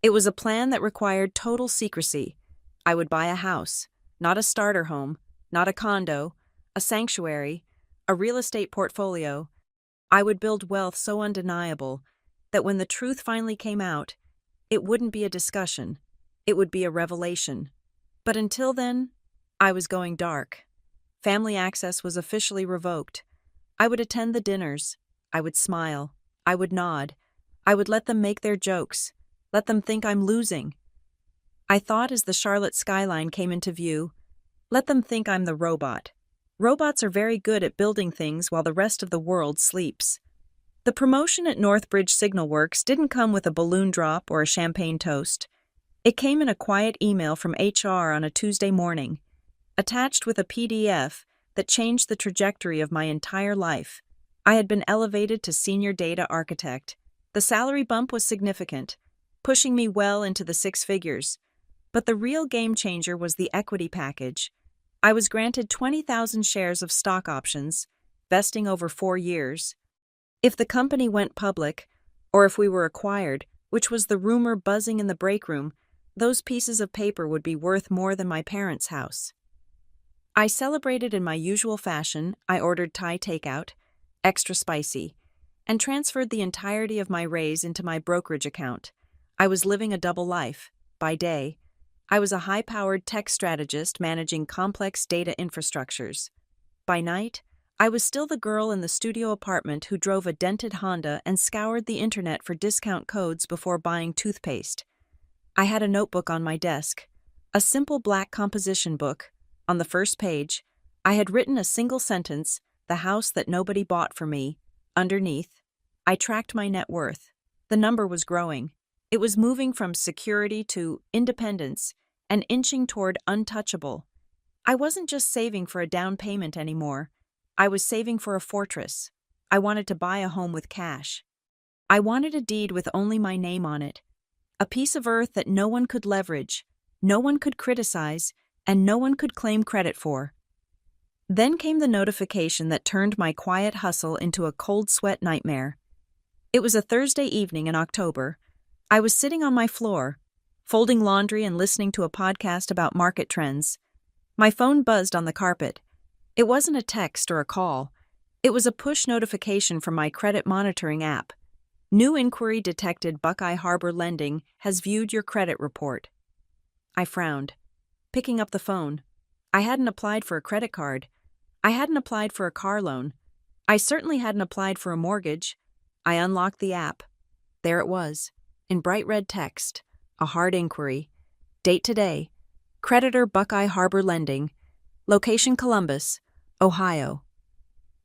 It was a plan that required total secrecy. I would buy a house, not a starter home, not a condo, a sanctuary, a real estate portfolio. I would build wealth so undeniable that when the truth finally came out, it wouldn't be a discussion. It would be a revelation. But until then, I was going dark. Family access was officially revoked. I would attend the dinners. I would smile. I would nod. I would let them make their jokes. Let them think I'm losing. I thought as the Charlotte skyline came into view, let them think I'm the robot. Robots are very good at building things while the rest of the world sleeps. The promotion at Northbridge Signal Works didn't come with a balloon drop or a champagne toast. It came in a quiet email from HR on a Tuesday morning, attached with a PDF that changed the trajectory of my entire life. I had been elevated to senior data architect. The salary bump was significant, pushing me well into the six figures. But the real game changer was the equity package. I was granted 20,000 shares of stock options, vesting over 4 years. If the company went public, or if we were acquired, which was the rumor buzzing in the break room, those pieces of paper would be worth more than my parents' house. I celebrated in my usual fashion. I ordered Thai takeout, extra spicy, and transferred the entirety of my raise into my brokerage account. I was living a double life. By day, I was a high-powered tech strategist managing complex data infrastructures. By night, I was still the girl in the studio apartment who drove a dented Honda and scoured the internet for discount codes before buying toothpaste. I had a notebook on my desk, a simple black composition book. On the first page, I had written a single sentence, "The house that nobody bought for me." Underneath, I tracked my net worth. The number was growing. It was moving from security to independence and inching toward untouchable. I wasn't just saving for a down payment anymore. I was saving for a fortress. I wanted to buy a home with cash. I wanted a deed with only my name on it. A piece of earth that no one could leverage, no one could criticize, and no one could claim credit for. Then came the notification that turned my quiet hustle into a cold sweat nightmare. It was a Thursday evening in October. I was sitting on my floor, folding laundry and listening to a podcast about market trends. My phone buzzed on the carpet. It wasn't a text or a call. It was a push notification from my credit monitoring app. New inquiry detected. Buckeye Harbor Lending has viewed your credit report. I frowned, picking up the phone. I hadn't applied for a credit card. I hadn't applied for a car loan. I certainly hadn't applied for a mortgage. I unlocked the app. There it was, in bright red text, a hard inquiry. Date today. Creditor Buckeye Harbor Lending. Location Columbus, Ohio.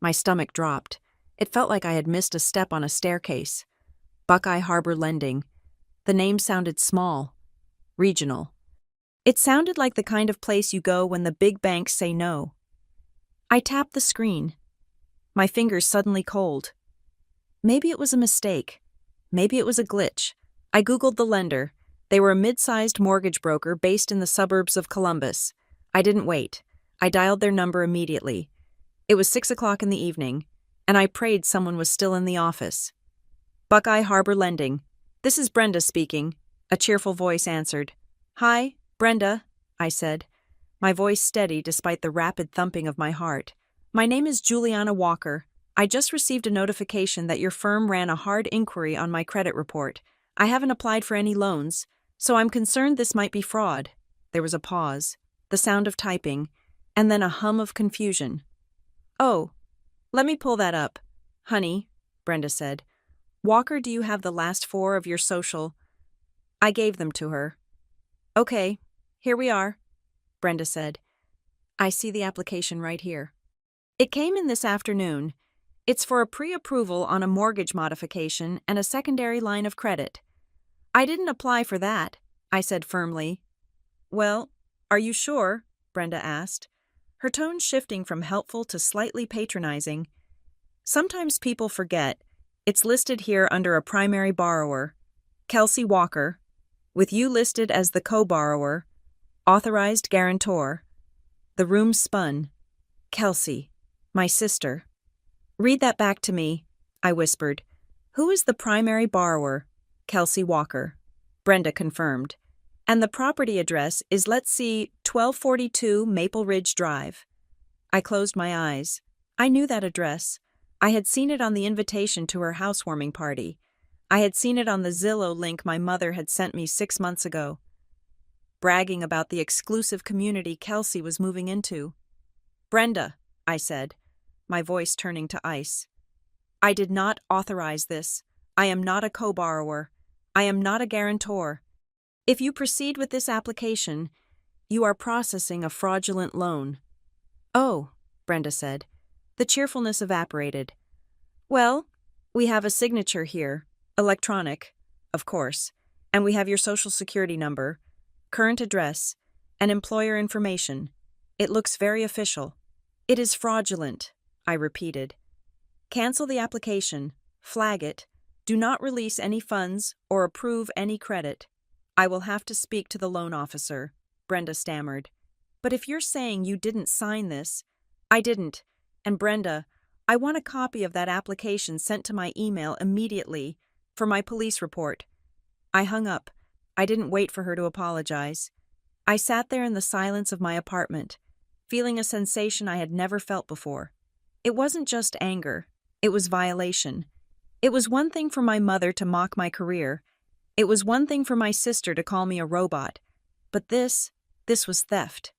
My stomach dropped. It felt like I had missed a step on a staircase. Buckeye Harbor Lending. The name sounded small, regional. It sounded like the kind of place you go when the big banks say no. I tapped the screen. My fingers suddenly cold. Maybe it was a mistake. Maybe it was a glitch. I Googled the lender. They were a mid-sized mortgage broker based in the suburbs of Columbus. I didn't wait. I dialed their number immediately. It was 6 o'clock in the evening, and I prayed someone was still in the office. Buckeye Harbor Lending. This is Brenda speaking, a cheerful voice answered. Hi, Brenda, I said, my voice steady despite the rapid thumping of my heart. My name is Juliana Walker. I just received a notification that your firm ran a hard inquiry on my credit report. I haven't applied for any loans, so I'm concerned this might be fraud. There was a pause, the sound of typing, and then a hum of confusion. Oh, let me pull that up. Honey, Brenda said. Walker, do you have the last 4 of your social? I gave them to her. Okay, here we are, Brenda said. I see the application right here. It came in this afternoon. It's for a pre-approval on a mortgage modification and a secondary line of credit. I didn't apply for that, I said firmly. Well, are you sure? Brenda asked, her tone shifting from helpful to slightly patronizing. Sometimes people forget. It's listed here under a primary borrower, Kelsey Walker. with you listed as the co-borrower, authorized guarantor. The room spun. Kelsey, my sister. Read that back to me, I whispered. Who is the primary borrower? Kelsey Walker. Brenda confirmed. And the property address is, let's see, 1242 Maple Ridge Drive. I closed my eyes. I knew that address. I had seen it on the invitation to her housewarming party. I had seen it on the Zillow link my mother had sent me 6 months ago, bragging about the exclusive community Kelsey was moving into. Brenda, I said, my voice turning to ice. I did not authorize this. I am not a co-borrower. I am not a guarantor. If you proceed with this application, you are processing a fraudulent loan. Oh, Brenda said. The cheerfulness evaporated. Well, we have a signature here, electronic, of course, and we have your social security number, current address, and employer information. It looks very official. It is fraudulent, I repeated. Cancel the application, flag it, do not release any funds or approve any credit. I will have to speak to the loan officer, Brenda stammered. But if you're saying you didn't sign this, I didn't. And Brenda, I want a copy of that application sent to my email immediately for my police report. I hung up. I didn't wait for her to apologize. I sat there in the silence of my apartment, feeling a sensation I had never felt before. It wasn't just anger. It was violation. It was one thing for my mother to mock my career. It was one thing for my sister to call me a robot. But this was theft.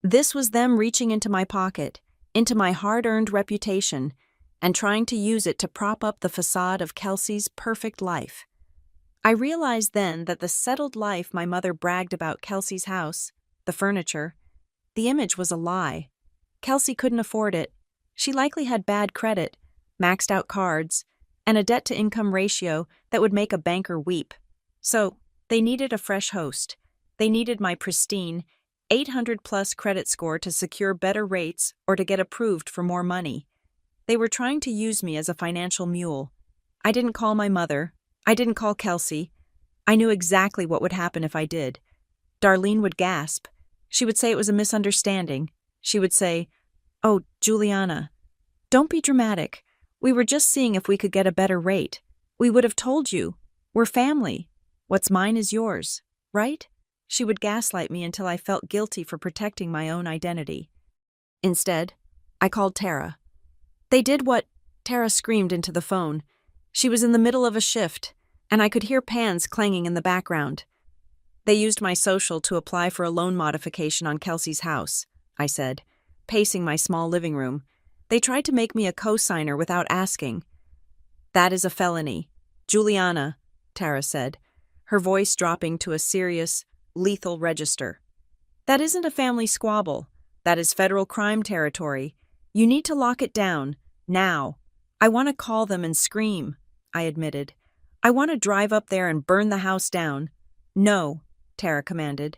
This was them reaching into my pocket, into my hard-earned reputation, and trying to use it to prop up the facade of Kelsey's perfect life. I realized then that the settled life my mother bragged about Kelsey's house, the furniture, the image was a lie. Kelsey couldn't afford it. She likely had bad credit, maxed out cards, and a debt-to-income ratio that would make a banker weep. So, they needed a fresh host. They needed my pristine, 800-plus credit score to secure better rates or to get approved for more money. They were trying to use me as a financial mule. I didn't call my mother. I didn't call Kelsey. I knew exactly what would happen if I did. Darlene would gasp. She would say it was a misunderstanding. She would say, "Oh, Juliana, don't be dramatic. We were just seeing if we could get a better rate. We would have told you. We're family. What's mine is yours, right?" She would gaslight me until I felt guilty for protecting my own identity. Instead, I called Tara. They did what? Tara screamed into the phone. She was in the middle of a shift, and I could hear pans clanging in the background. They used my social to apply for a loan modification on Kelsey's house, I said, pacing my small living room. They tried to make me a co-signer without asking. That is a felony. Juliana, Tara said, her voice dropping to a serious, lethal register. That isn't a family squabble. That is federal crime territory. You need to lock it down, now. I want to call them and scream, I admitted. I want to drive up there and burn the house down. No, Tara commanded.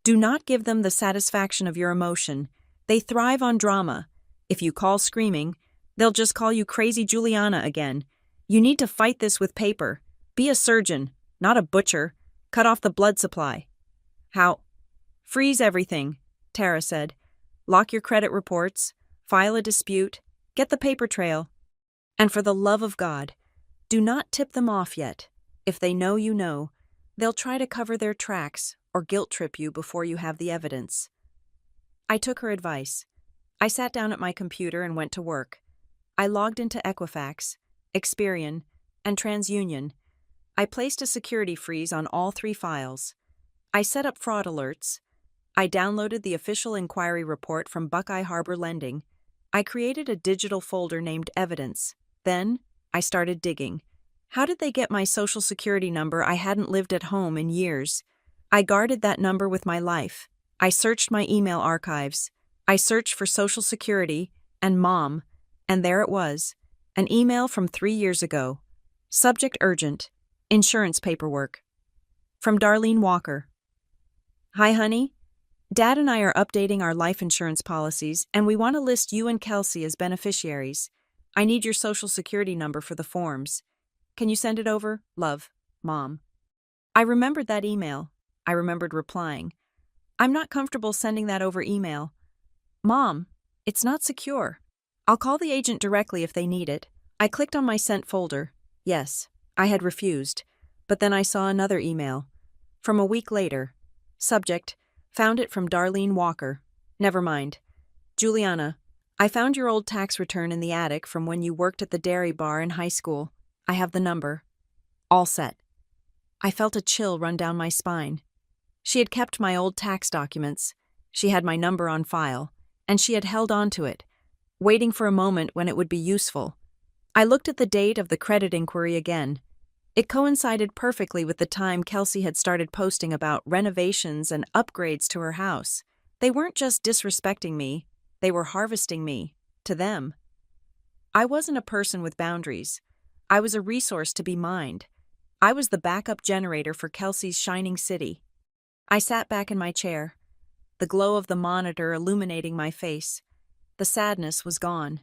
Do not give them the satisfaction of your emotion. They thrive on drama. If you call screaming, they'll just call you crazy Juliana again. You need to fight this with paper. Be a surgeon, not a butcher. Cut off the blood supply. How? Freeze everything, Tara said. Lock your credit reports, file a dispute, get the paper trail. And for the love of God, do not tip them off yet. If they know you know, they'll try to cover their tracks or guilt trip you before you have the evidence. I took her advice. I sat down at my computer and went to work. I logged into Equifax, Experian, and TransUnion. I placed a security freeze on all 3 files. I set up fraud alerts. I downloaded the official inquiry report from Buckeye Harbor Lending. I created a digital folder named Evidence. Then, I started digging. How did they get my social security number? I hadn't lived at home in years. I guarded that number with my life. I searched my email archives. I searched for Social Security and Mom, and there it was, an email from 3 years ago. Subject urgent. Insurance paperwork. From Darlene Walker. Hi, honey. Dad and I are updating our life insurance policies, and we want to list you and Kelsey as beneficiaries. I need your social security number for the forms. Can you send it over? Love, Mom. I remembered that email. I remembered replying. I'm not comfortable sending that over email. Mom, it's not secure. I'll call the agent directly if they need it. I clicked on my sent folder. Yes, I had refused. But then I saw another email. From a week later. Subject, found it from Darlene Walker. Never mind. Juliana, I found your old tax return in the attic from when you worked at the dairy bar in high school. I have the number. All set. I felt a chill run down my spine. She had kept my old tax documents. She had my number on file, and she had held on to it, waiting for a moment when it would be useful. I looked at the date of the credit inquiry again. It coincided perfectly with the time Kelsey had started posting about renovations and upgrades to her house. They weren't just disrespecting me, they were harvesting me, to them. I wasn't a person with boundaries. I was a resource to be mined. I was the backup generator for Kelsey's shining city. I sat back in my chair, the glow of the monitor illuminating my face. The sadness was gone.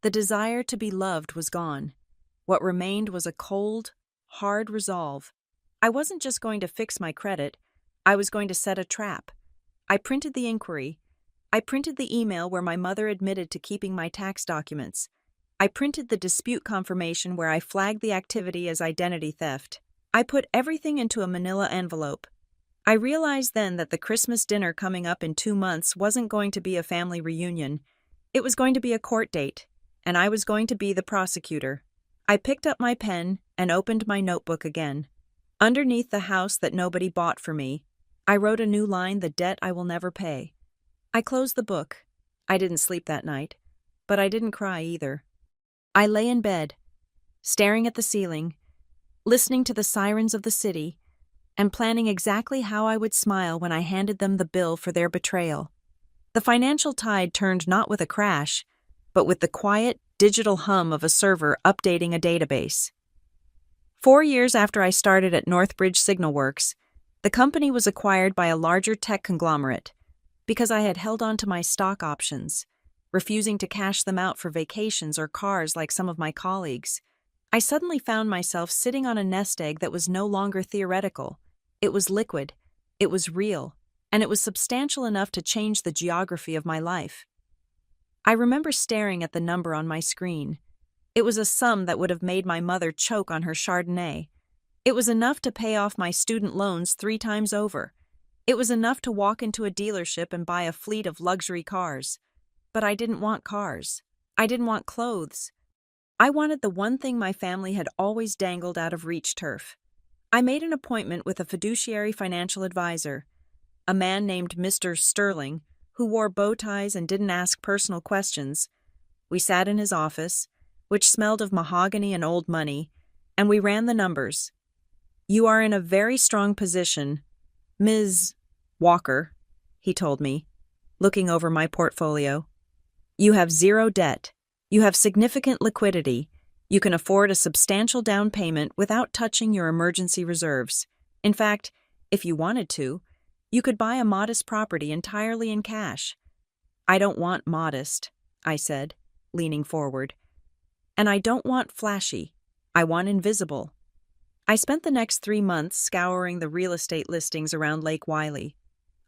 The desire to be loved was gone. What remained was a cold, hard resolve. I wasn't just going to fix my credit, I was going to set a trap. I printed the inquiry. I printed the email where my mother admitted to keeping my tax documents. I printed the dispute confirmation where I flagged the activity as identity theft. I put everything into a manila envelope. I realized then that the Christmas dinner coming up in 2 months wasn't going to be a family reunion. It was going to be a court date, and I was going to be the prosecutor. I picked up my pen and opened my notebook again. Underneath the house that nobody bought for me, I wrote a new line, the debt I will never pay. I closed the book. I didn't sleep that night, but I didn't cry either. I lay in bed, staring at the ceiling, listening to the sirens of the city, and planning exactly how I would smile when I handed them the bill for their betrayal. The financial tide turned not with a crash, but with the quiet, digital hum of a server updating a database. 4 years after I started at Northbridge Signal Works, the company was acquired by a larger tech conglomerate because I had held on to my stock options, refusing to cash them out for vacations or cars like some of my colleagues. I suddenly found myself sitting on a nest egg that was no longer theoretical. It was liquid, it was real, and it was substantial enough to change the geography of my life. I remember staring at the number on my screen. It was a sum that would have made my mother choke on her Chardonnay. It was enough to pay off my student loans 3 times over. It was enough to walk into a dealership and buy a fleet of luxury cars. But I didn't want cars. I didn't want clothes. I wanted the one thing my family had always dangled out of reach: turf. I made an appointment with a fiduciary financial advisor, a man named Mr. Sterling, who wore bow ties and didn't ask personal questions. We sat in his office, which smelled of mahogany and old money, and we ran the numbers. You are in a very strong position, Ms. Walker, he told me, looking over my portfolio. You have 0 debt. You have significant liquidity. You can afford a substantial down payment without touching your emergency reserves. In fact, if you wanted to, you could buy a modest property entirely in cash. I don't want modest, I said, leaning forward. And I don't want flashy. I want invisible. I spent the next 3 months scouring the real estate listings around Lake Wylie.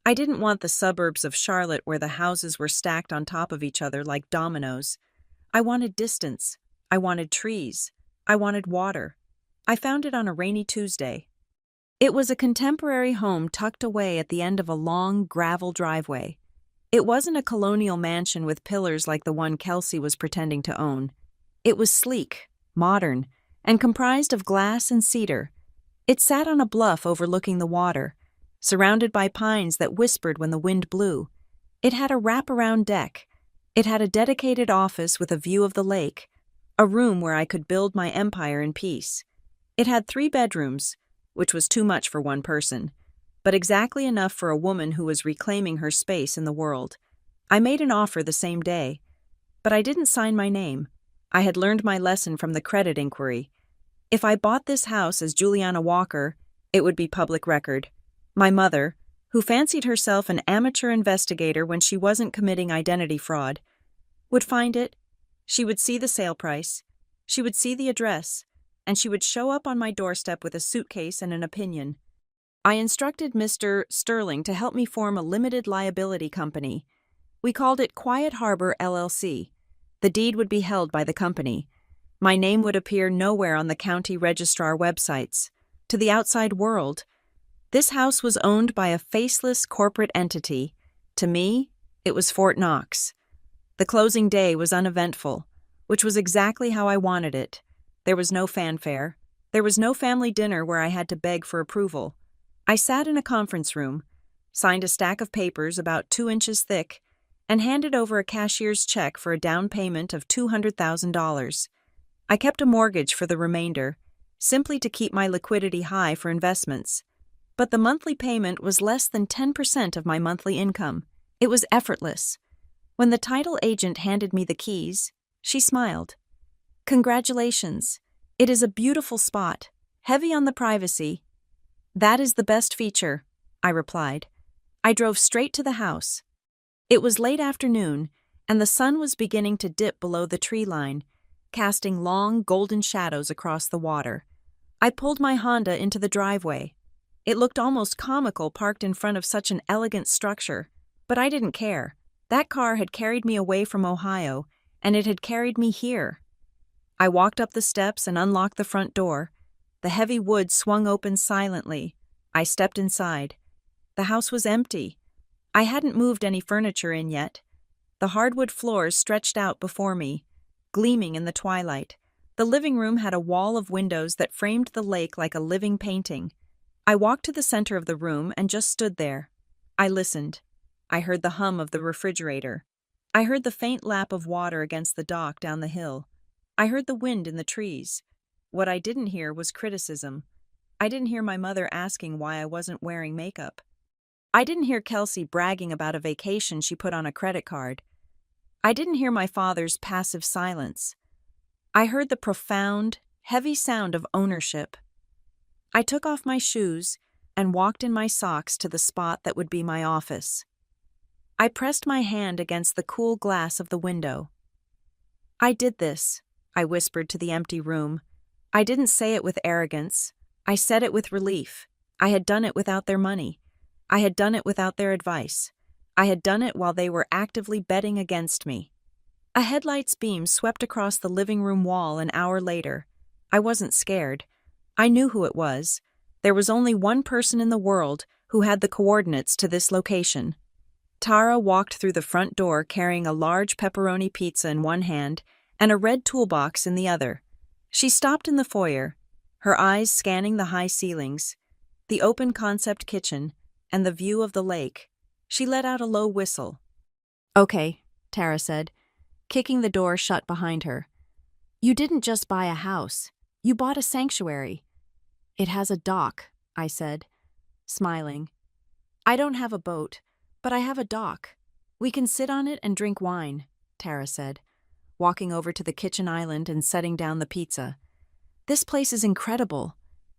I didn't want the suburbs of Charlotte where the houses were stacked on top of each other like dominoes. I wanted distance. I wanted trees. I wanted water. I found it on a rainy Tuesday. It was a contemporary home tucked away at the end of a long, gravel driveway. It wasn't a colonial mansion with pillars like the one Kelsey was pretending to own. It was sleek, modern, and comprised of glass and cedar. It sat on a bluff overlooking the water, surrounded by pines that whispered when the wind blew. It had a wraparound deck. It had a dedicated office with a view of the lake, a room where I could build my empire in peace. It had 3 bedrooms, which was too much for one person, but exactly enough for a woman who was reclaiming her space in the world. I made an offer the same day, but I didn't sign my name. I had learned my lesson from the credit inquiry. If I bought this house as Juliana Walker, it would be public record. My mother, who fancied herself an amateur investigator when she wasn't committing identity fraud, would find it. She would see the sale price. She would see the address, and she would show up on my doorstep with a suitcase and an opinion. I instructed Mr. Sterling to help me form a limited liability company. We called it Quiet Harbor LLC. The deed would be held by the company. My name would appear nowhere on the county registrar websites. To the outside world, this house was owned by a faceless corporate entity. To me, it was Fort Knox. The closing day was uneventful, which was exactly how I wanted it. There was no fanfare. There was no family dinner where I had to beg for approval. I sat in a conference room, signed a stack of papers about 2 inches thick, and handed over a cashier's check for a down payment of $200,000. I kept a mortgage for the remainder, simply to keep my liquidity high for investments. But the monthly payment was less than 10% of my monthly income. It was effortless. When the title agent handed me the keys, she smiled. "Congratulations. It is a beautiful spot, heavy on the privacy." "That is the best feature," I replied. I drove straight to the house. It was late afternoon, and the sun was beginning to dip below the tree line, casting long, golden shadows across the water. I pulled my Honda into the driveway. It looked almost comical parked in front of such an elegant structure, but I didn't care. That car had carried me away from Ohio, and it had carried me here. I walked up the steps and unlocked the front door. The heavy wood swung open silently. I stepped inside. The house was empty. I hadn't moved any furniture in yet. The hardwood floors stretched out before me, gleaming in the twilight. The living room had a wall of windows that framed the lake like a living painting. I walked to the center of the room and just stood there. I listened. I heard the hum of the refrigerator. I heard the faint lap of water against the dock down the hill. I heard the wind in the trees. What I didn't hear was criticism. I didn't hear my mother asking why I wasn't wearing makeup. I didn't hear Kelsey bragging about a vacation she put on a credit card. I didn't hear my father's passive silence. I heard the profound, heavy sound of ownership. I took off my shoes and walked in my socks to the spot that would be my office. I pressed my hand against the cool glass of the window. "I did this," I whispered to the empty room. I didn't say it with arrogance. I said it with relief. I had done it without their money. I had done it without their advice. I had done it while they were actively betting against me. A headlight's beam swept across the living room wall an hour later. I wasn't scared. I knew who it was. There was only one person in the world who had the coordinates to this location. Tara walked through the front door carrying a large pepperoni pizza in one hand and a red toolbox in the other. She stopped in the foyer, her eyes scanning the high ceilings, the open concept kitchen, and the view of the lake. She let out a low whistle. "Okay," Tara said, kicking the door shut behind her. "You didn't just buy a house. You bought a sanctuary." "It has a dock," I said, smiling. "I don't have a boat, but I have a dock. We can sit on it and drink wine," Tara said, walking over to the kitchen island and setting down the pizza. "This place is incredible.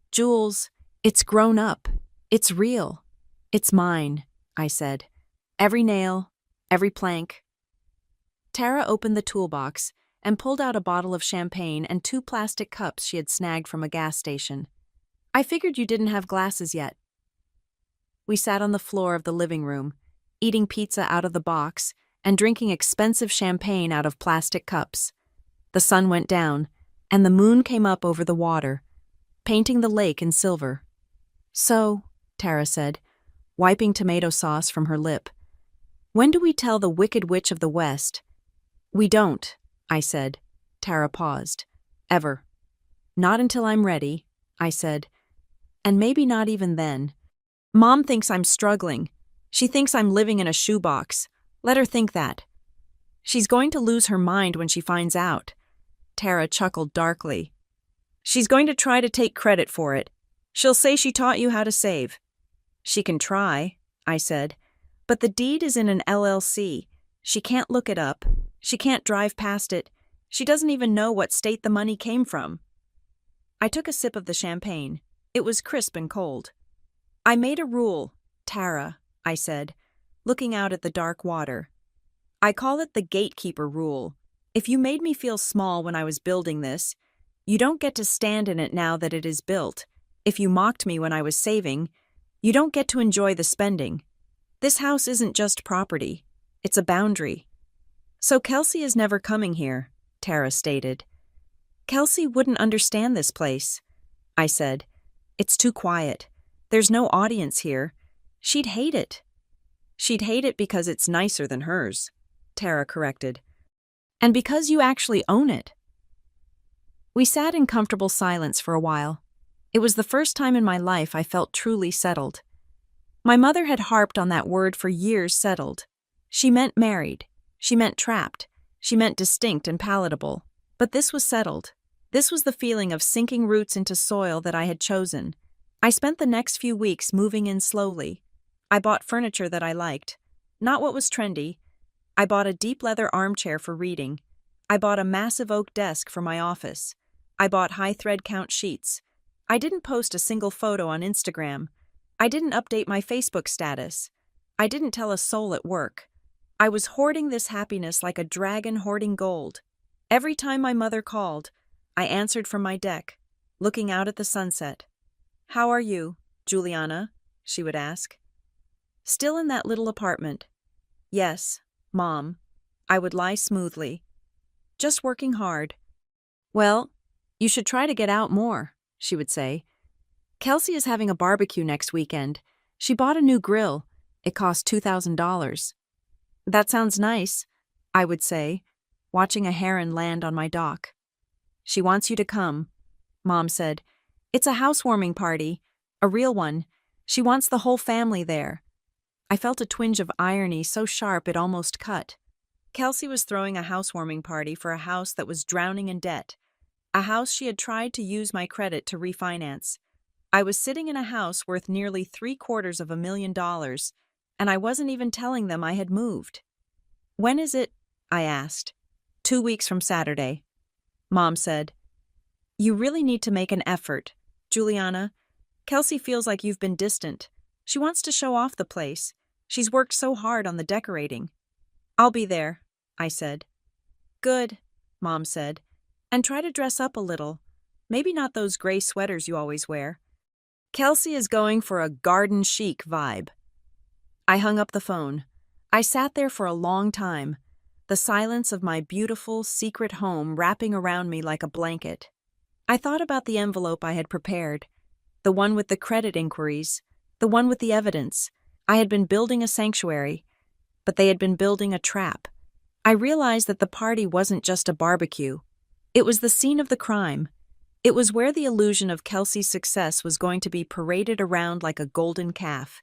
Jules, it's grown up. It's real. It's mine," I said. "Every nail, every plank." Tara opened the toolbox and pulled out a bottle of champagne and 2 plastic cups she had snagged from a gas station. "I figured you didn't have glasses yet." We sat on the floor of the living room, eating pizza out of the box and drinking expensive champagne out of plastic cups. The sun went down, and the moon came up over the water, painting the lake in silver. "So," Tara said, wiping tomato sauce from her lip, "when do we tell the Wicked Witch of the West?" "We don't," I said. Tara paused. "Ever." "Not until I'm ready," I said. "And maybe not even then. Mom thinks I'm struggling. She thinks I'm living in a shoebox. Let her think that. She's going to lose her mind when she finds out." Tara chuckled darkly. "She's going to try to take credit for it. She'll say she taught you how to save." "She can try," I said. "But the deed is in an LLC. She can't look it up. She can't drive past it. She doesn't even know what state the money came from." I took a sip of the champagne. It was crisp and cold. "I made a rule, Tara," I said, looking out at the dark water. "I call it the gatekeeper rule. If you made me feel small when I was building this, you don't get to stand in it now that it is built. If you mocked me when I was saving, You don't get to enjoy the spending. This house isn't just property. It's a boundary. So Kelsey is never coming here, Tara stated. Kelsey wouldn't understand this place, I said. It's too quiet. There's no audience here. She'd hate it. She'd hate it because it's nicer than hers, Tara corrected. And because you actually own it. We sat in comfortable silence for a while. It was the first time in my life I felt truly settled. My mother had harped on that word for years, settled. She meant married. She meant trapped. She meant distinct and palatable. But this was settled. This was the feeling of sinking roots into soil that I had chosen. I spent the next few weeks moving in slowly. I bought furniture that I liked. Not what was trendy. I bought a deep leather armchair for reading. I bought a massive oak desk for my office. I bought high thread count sheets. I didn't post a single photo on Instagram. I didn't update my Facebook status. I didn't tell a soul at work. I was hoarding this happiness like a dragon hoarding gold. Every time my mother called, I answered from my deck, looking out at the sunset. "How are you, Juliana?" she would ask. "Still in that little apartment?" "Yes, Mom." I would lie smoothly. "Just working hard." "Well, you should try to get out more," she would say. "Kelsey is having a barbecue next weekend. She bought a new grill. It cost $2,000. "That sounds nice," I would say, watching a heron land on my dock. "She wants you to come," Mom said. "It's a housewarming party, a real one. She wants the whole family there." I felt a twinge of irony so sharp it almost cut. Kelsey was throwing a housewarming party for a house that was drowning in debt, a house she had tried to use my credit to refinance. I was sitting in a house worth nearly $750,000, and I wasn't even telling them I had moved. "When is it?" I asked. 2 weeks from Saturday. Mom said, "You really need to make an effort, Juliana. Kelsey feels like you've been distant. She wants to show off the place. She's worked so hard on the decorating." "I'll be there," I said. "Good," Mom said. "And try to dress up a little. Maybe not those gray sweaters you always wear. Kelsey is going for a garden chic vibe." I hung up the phone. I sat there for a long time, the silence of my beautiful, secret home wrapping around me like a blanket. I thought about the envelope I had prepared, the one with the credit inquiries, the one with the evidence. I had been building a sanctuary, but they had been building a trap. I realized that the party wasn't just a barbecue. It was the scene of the crime. It was where the illusion of Kelsey's success was going to be paraded around like a golden calf,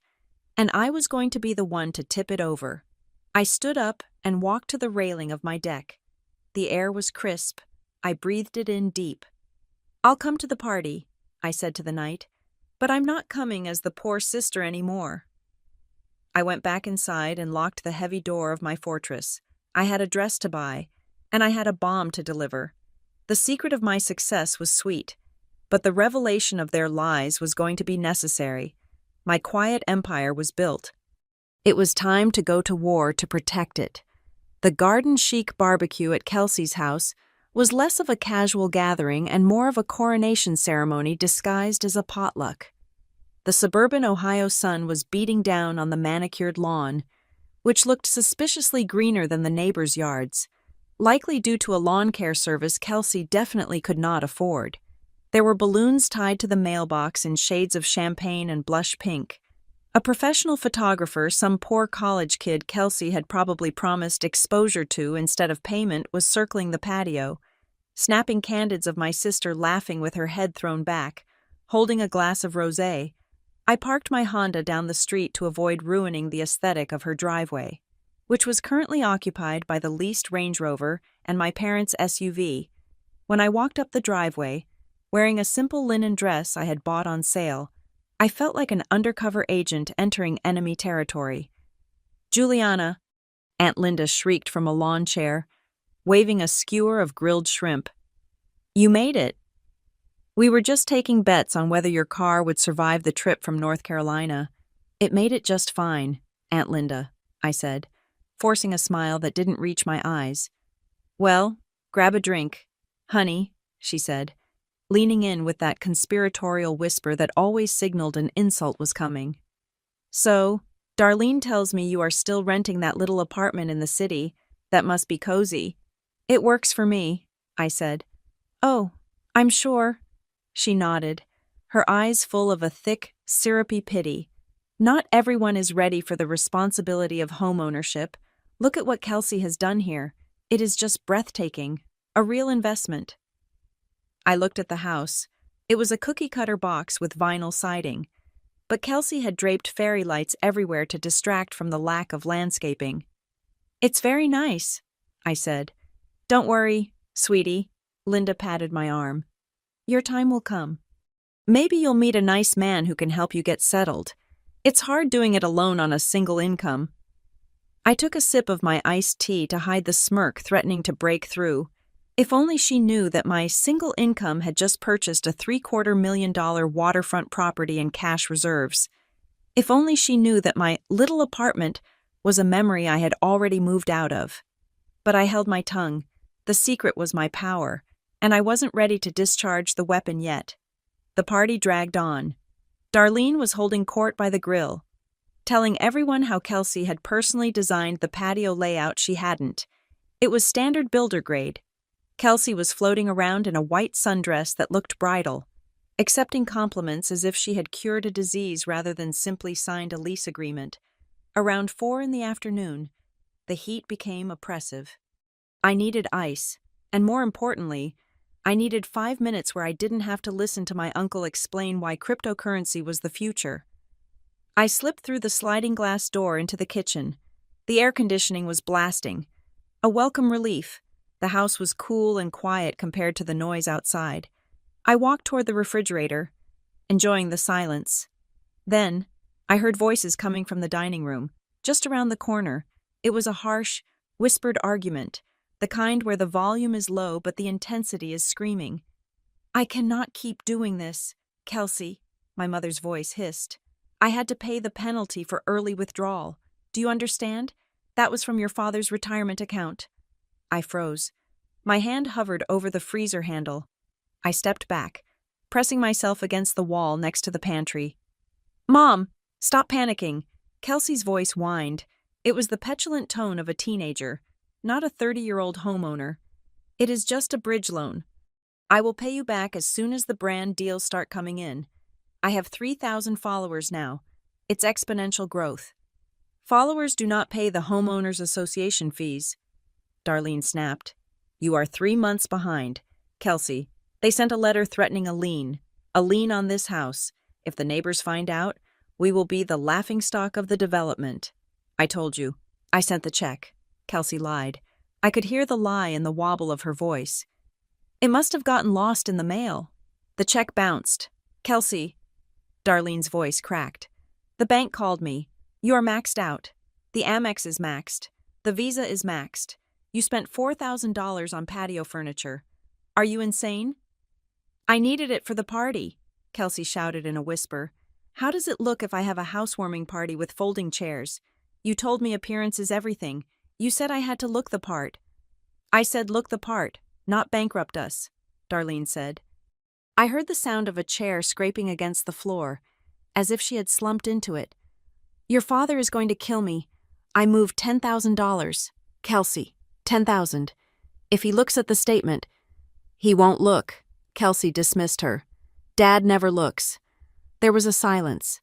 and I was going to be the one to tip it over. I stood up and walked to the railing of my deck. The air was crisp. I breathed it in deep. "I'll come to the party," I said to the night, "but I'm not coming as the poor sister anymore." I went back inside and locked the heavy door of my fortress. I had a dress to buy, and I had a bomb to deliver. The secret of my success was sweet, but the revelation of their lies was going to be necessary. My quiet empire was built. It was time to go to war to protect it. The garden chic barbecue at Kelsey's house was less of a casual gathering and more of a coronation ceremony disguised as a potluck. The suburban Ohio sun was beating down on the manicured lawn, which looked suspiciously greener than the neighbors' yards, likely due to a lawn care service Kelsey definitely could not afford. There were balloons tied to the mailbox in shades of champagne and blush pink. A professional photographer, some poor college kid Kelsey had probably promised exposure to instead of payment, was circling the patio, snapping candids of my sister laughing with her head thrown back, holding a glass of rosé. I parked my Honda down the street to avoid ruining the aesthetic of her driveway, which was currently occupied by the leased Range Rover and my parents' SUV. When I walked up the driveway, wearing a simple linen dress I had bought on sale, I felt like an undercover agent entering enemy territory. "Juliana," Aunt Linda shrieked from a lawn chair, waving a skewer of grilled shrimp. "You made it. We were just taking bets on whether your car would survive the trip from North Carolina. It made it just fine, Aunt Linda," I said, forcing a smile that didn't reach my eyes. "Well, grab a drink, honey," she said, leaning in with that conspiratorial whisper that always signaled an insult was coming. So, Darlene tells me you are still renting that little apartment in the city. That must be cozy. It works for me, I said. Oh, I'm sure. She nodded, her eyes full of a thick, syrupy pity. Not everyone is ready for the responsibility of homeownership. Look at what Kelsey has done here. It is just breathtaking. A real investment. I looked at the house. It was a cookie-cutter box with vinyl siding. But Kelsey had draped fairy lights everywhere to distract from the lack of landscaping. It's very nice, I said. Don't worry, sweetie. Linda patted my arm. Your time will come. Maybe you'll meet a nice man who can help you get settled. It's hard doing it alone on a single income. I took a sip of my iced tea to hide the smirk threatening to break through. If only she knew that my single income had just purchased a $750,000 waterfront property in cash reserves. If only she knew that my little apartment was a memory I had already moved out of. But I held my tongue. The secret was my power, and I wasn't ready to discharge the weapon yet. The party dragged on. Darlene was holding court by the grill, telling everyone how Kelsey had personally designed the patio layout she hadn't. It was standard builder grade. Kelsey was floating around in a white sundress that looked bridal, accepting compliments as if she had cured a disease rather than simply signed a lease agreement. Around 4 p.m, the heat became oppressive. I needed ice, and more importantly, I needed 5 minutes where I didn't have to listen to my uncle explain why cryptocurrency was the future. I slipped through the sliding glass door into the kitchen. The air conditioning was blasting. A welcome relief. The house was cool and quiet compared to the noise outside. I walked toward the refrigerator, enjoying the silence. Then, I heard voices coming from the dining room, just around the corner. It was a harsh, whispered argument, the kind where the volume is low but the intensity is screaming. I cannot keep doing this, Kelsey, my mother's voice hissed. I had to pay the penalty for early withdrawal. Do you understand? That was from your father's retirement account. I froze. My hand hovered over the freezer handle. I stepped back, pressing myself against the wall next to the pantry. Mom, stop panicking. Kelsey's voice whined. It was the petulant tone of a teenager, not a 30-year-old homeowner. It is just a bridge loan. I will pay you back as soon as the brand deals start coming in. I have 3,000 followers now. It's exponential growth. Followers do not pay the homeowners association fees. Darlene snapped. You are 3 months behind. Kelsey, they sent a letter threatening a lien on this house. If the neighbors find out, we will be the laughingstock of the development. I told you. I sent the check. Kelsey lied. I could hear the lie in the wobble of her voice. It must have gotten lost in the mail. The check bounced. Kelsey. Darlene's voice cracked. The bank called me. You are maxed out. The Amex is maxed. The Visa is maxed. You spent $4,000 on patio furniture. Are you insane? I needed it for the party, Kelsey shouted in a whisper. How does it look if I have a housewarming party with folding chairs? You told me appearance is everything. You said I had to look the part. I said look the part, not bankrupt us, Darlene said. I heard the sound of a chair scraping against the floor, as if she had slumped into it. Your father is going to kill me. I moved $10,000. Kelsey, $10,000. If he looks at the statement, he won't look. Kelsey dismissed her. Dad never looks. There was a silence.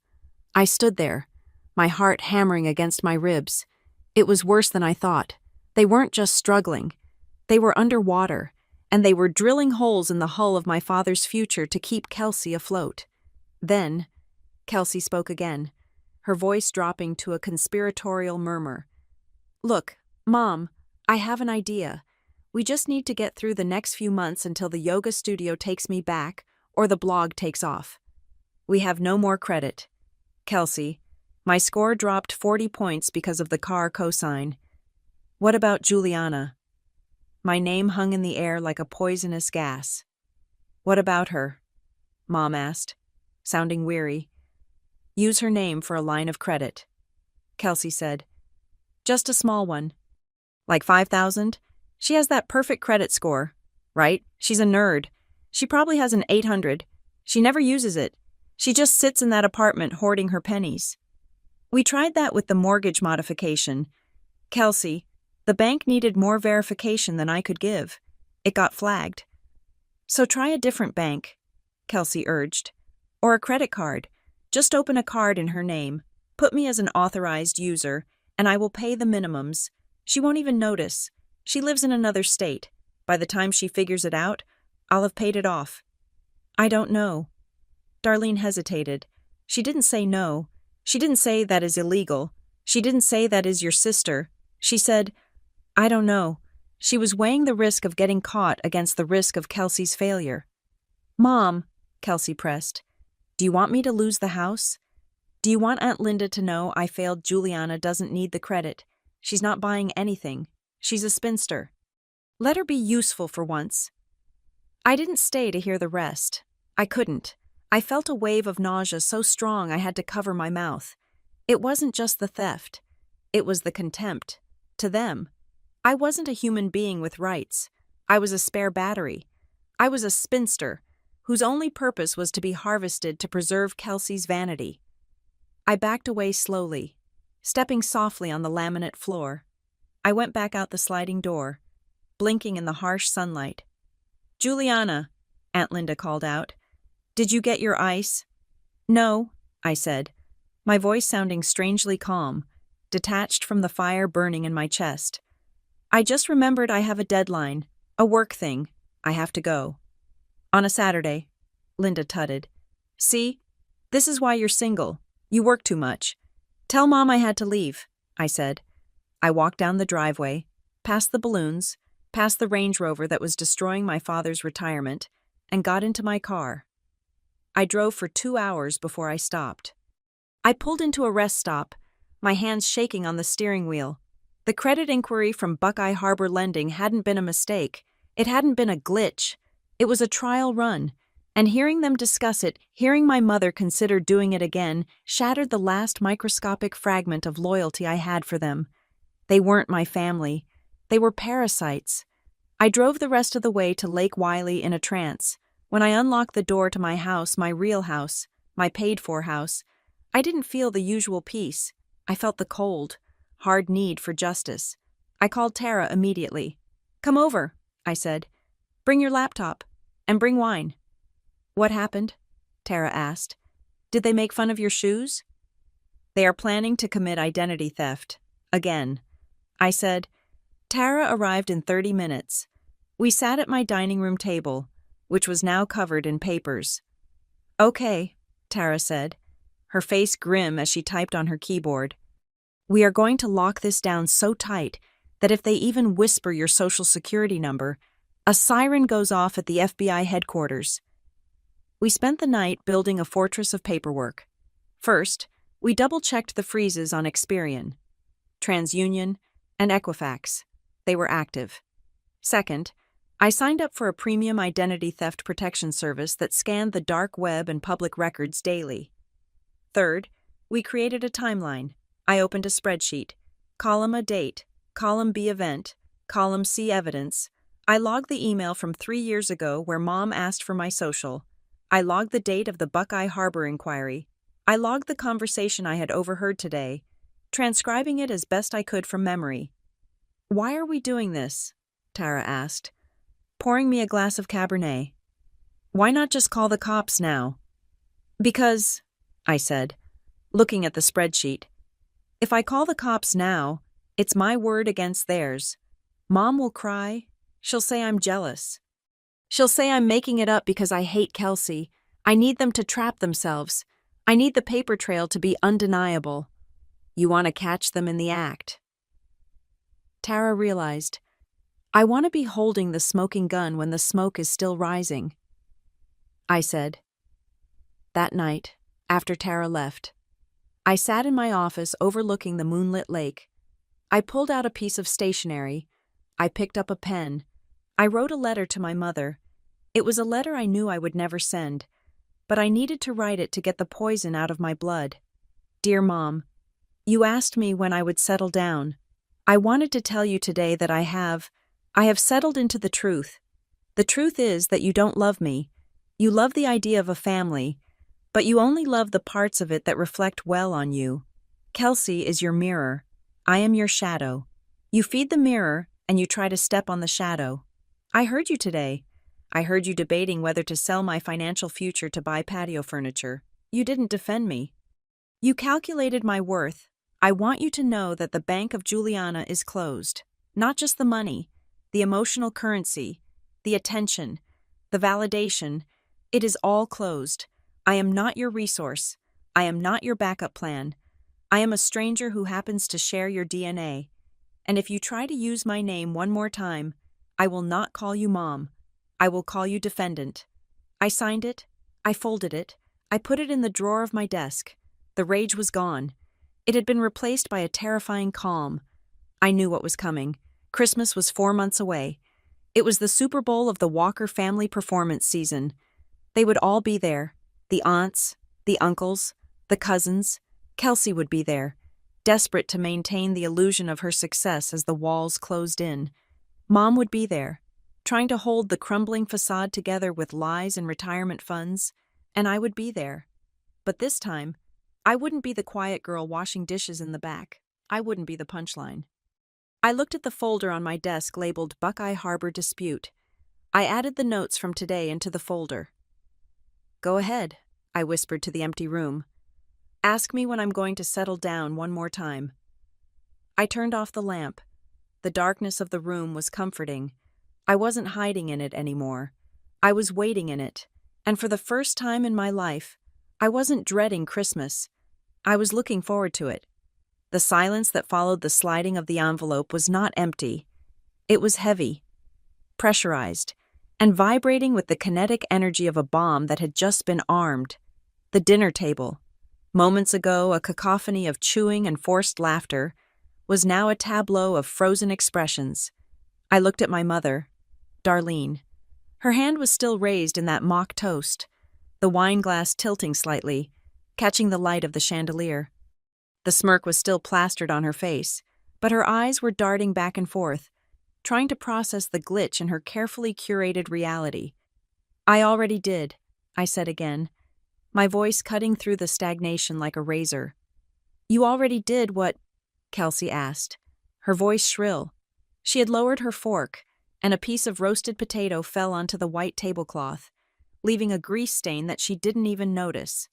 I stood there, my heart hammering against my ribs. It was worse than I thought. They weren't just struggling. They were underwater, and they were drilling holes in the hull of my father's future to keep Kelsey afloat. Then, Kelsey spoke again, her voice dropping to a conspiratorial murmur. Look, Mom, I have an idea. We just need to get through the next few months until the yoga studio takes me back or the blog takes off. We have no more credit. Kelsey, my score dropped 40 points because of the car cosign. What about Juliana? My name hung in the air like a poisonous gas. What about her? Mom asked, sounding weary. Use her name for a line of credit. Kelsey said. Just a small one. Like 5,000? She has that perfect credit score, right? She's a nerd. She probably has an 800. She never uses it. She just sits in that apartment hoarding her pennies. We tried that with the mortgage modification. Kelsey, the bank needed more verification than I could give. It got flagged. So try a different bank, Kelsey urged. Or a credit card. Just open a card in her name. Put me as an authorized user, and I will pay the minimums. She won't even notice. She lives in another state. By the time she figures it out, I'll have paid it off. I don't know. Darlene hesitated. She didn't say no. She didn't say that is illegal. She didn't say that is your sister. She said, I don't know. She was weighing the risk of getting caught against the risk of Kelsey's failure. Mom, Kelsey pressed, do you want me to lose the house? Do you want Aunt Linda to know I failed? Juliana doesn't need the credit. She's not buying anything. She's a spinster. Let her be useful for once. I didn't stay to hear the rest. I couldn't. I felt a wave of nausea so strong I had to cover my mouth. It wasn't just the theft. It was the contempt. To them. I wasn't a human being with rights. I was a spare battery. I was a spinster, whose only purpose was to be harvested to preserve Kelsey's vanity. I backed away slowly, stepping softly on the laminate floor. I went back out the sliding door, blinking in the harsh sunlight. Juliana, Aunt Linda called out. Did you get your ice? No, I said, my voice sounding strangely calm, detached from the fire burning in my chest. I just remembered I have a deadline, a work thing. I have to go. On a Saturday, Linda tutted. See, this is why you're single. You work too much. Tell Mom I had to leave, I said. I walked down the driveway, past the balloons, past the Range Rover that was destroying my father's retirement, and got into my car. I drove for 2 hours before I stopped. I pulled into a rest stop, my hands shaking on the steering wheel. The credit inquiry from Buckeye Harbor Lending hadn't been a mistake. It hadn't been a glitch. It was a trial run, and hearing them discuss it, hearing my mother consider doing it again, shattered the last microscopic fragment of loyalty I had for them. They weren't my family. They were parasites. I drove the rest of the way to Lake Wylie in a trance. When I unlocked the door to my house, my real house, my paid-for house, I didn't feel the usual peace. I felt the cold, hard need for justice. I called Tara immediately. Come over, I said. Bring your laptop, and bring wine. What happened? Tara asked. Did they make fun of your shoes? They are planning to commit identity theft. Again. I said. Tara arrived in 30 minutes. We sat at my dining room table, which was now covered in papers. Okay, Tara said, her face grim as she typed on her keyboard. We are going to lock this down so tight that if they even whisper your social security number, a siren goes off at the FBI headquarters. We spent the night building a fortress of paperwork. First, we double-checked the freezes on Experian, TransUnion, and Equifax. They were active. Second, I signed up for a premium identity theft protection service that scanned the dark web and public records daily. Third, we created a timeline. I opened a spreadsheet. Column A date, column B event, column C evidence. I logged the email from 3 years ago where Mom asked for my social. I logged the date of the Buckeye Harbor inquiry. I logged the conversation I had overheard today, transcribing it as best I could from memory. Why are we doing this? Tara asked, pouring me a glass of Cabernet. Why not just call the cops now? Because, I said, looking at the spreadsheet, if I call the cops now, it's my word against theirs. Mom will cry. She'll say I'm jealous. She'll say I'm making it up because I hate Kelsey. I need them to trap themselves. I need the paper trail to be undeniable. You want to catch them in the act. Tara realized, I want to be holding the smoking gun when the smoke is still rising. I said. That night, after Tara left, I sat in my office overlooking the moonlit lake. I pulled out a piece of stationery. I picked up a pen. I wrote a letter to my mother. It was a letter I knew I would never send, but I needed to write it to get the poison out of my blood. Dear Mom, you asked me when I would settle down. I wanted to tell you today that I have settled into the truth. The truth is that you don't love me. You love the idea of a family, but you only love the parts of it that reflect well on you. Kelsey is your mirror. I am your shadow. You feed the mirror, and you try to step on the shadow. I heard you today. I heard you debating whether to sell my financial future to buy patio furniture. You didn't defend me. You calculated my worth. I want you to know that the Bank of Juliana is closed. Not just the money, the emotional currency, the attention, the validation. It is all closed. I am not your resource. I am not your backup plan. I am a stranger who happens to share your DNA. And if you try to use my name one more time, I will not call you mom. I will call you defendant. I signed it. I folded it. I put it in the drawer of my desk. The rage was gone. It had been replaced by a terrifying calm. I knew what was coming. Christmas was 4 months away. It was the Super Bowl of the Walker family performance season. They would all be there. The aunts, the uncles, the cousins. Kelsey would be there, desperate to maintain the illusion of her success as the walls closed in. Mom would be there, trying to hold the crumbling facade together with lies and retirement funds, and I would be there. But this time, I wouldn't be the quiet girl washing dishes in the back. I wouldn't be the punchline. I looked at the folder on my desk labeled Buckeye Harbor Dispute. I added the notes from today into the folder. Go ahead, I whispered to the empty room. Ask me when I'm going to settle down one more time. I turned off the lamp. The darkness of the room was comforting. I wasn't hiding in it anymore. I was waiting in it, and for the first time in my life, I wasn't dreading Christmas. I was looking forward to it. The silence that followed the sliding of the envelope was not empty. It was heavy, pressurized, and vibrating with the kinetic energy of a bomb that had just been armed. The dinner table, moments ago a cacophony of chewing and forced laughter, was now a tableau of frozen expressions. I looked at my mother, Darlene. Her hand was still raised in that mock toast, the wine glass tilting slightly, catching the light of the chandelier. The smirk was still plastered on her face, but her eyes were darting back and forth, trying to process the glitch in her carefully curated reality. I already did, I said again, my voice cutting through the stagnation like a razor. You already did what? Kelsey asked, her voice shrill. She had lowered her fork, and a piece of roasted potato fell onto the white tablecloth, leaving a grease stain that she didn't even notice.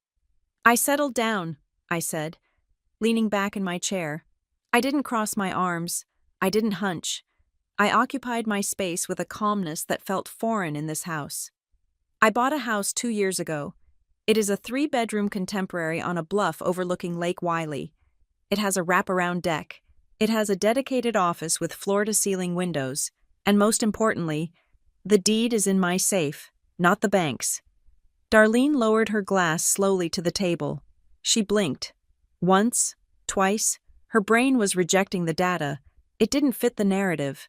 I settled down, I said, leaning back in my chair. I didn't cross my arms. I didn't hunch. I occupied my space with a calmness that felt foreign in this house. I bought a house 2 years ago. It is a 3-bedroom contemporary on a bluff overlooking Lake Wylie. It has a wraparound deck. It has a dedicated office with floor-to-ceiling windows. And most importantly, the deed is in my safe, not the bank's. Darlene lowered her glass slowly to the table. She blinked. Once, twice, her brain was rejecting the data. It didn't fit the narrative.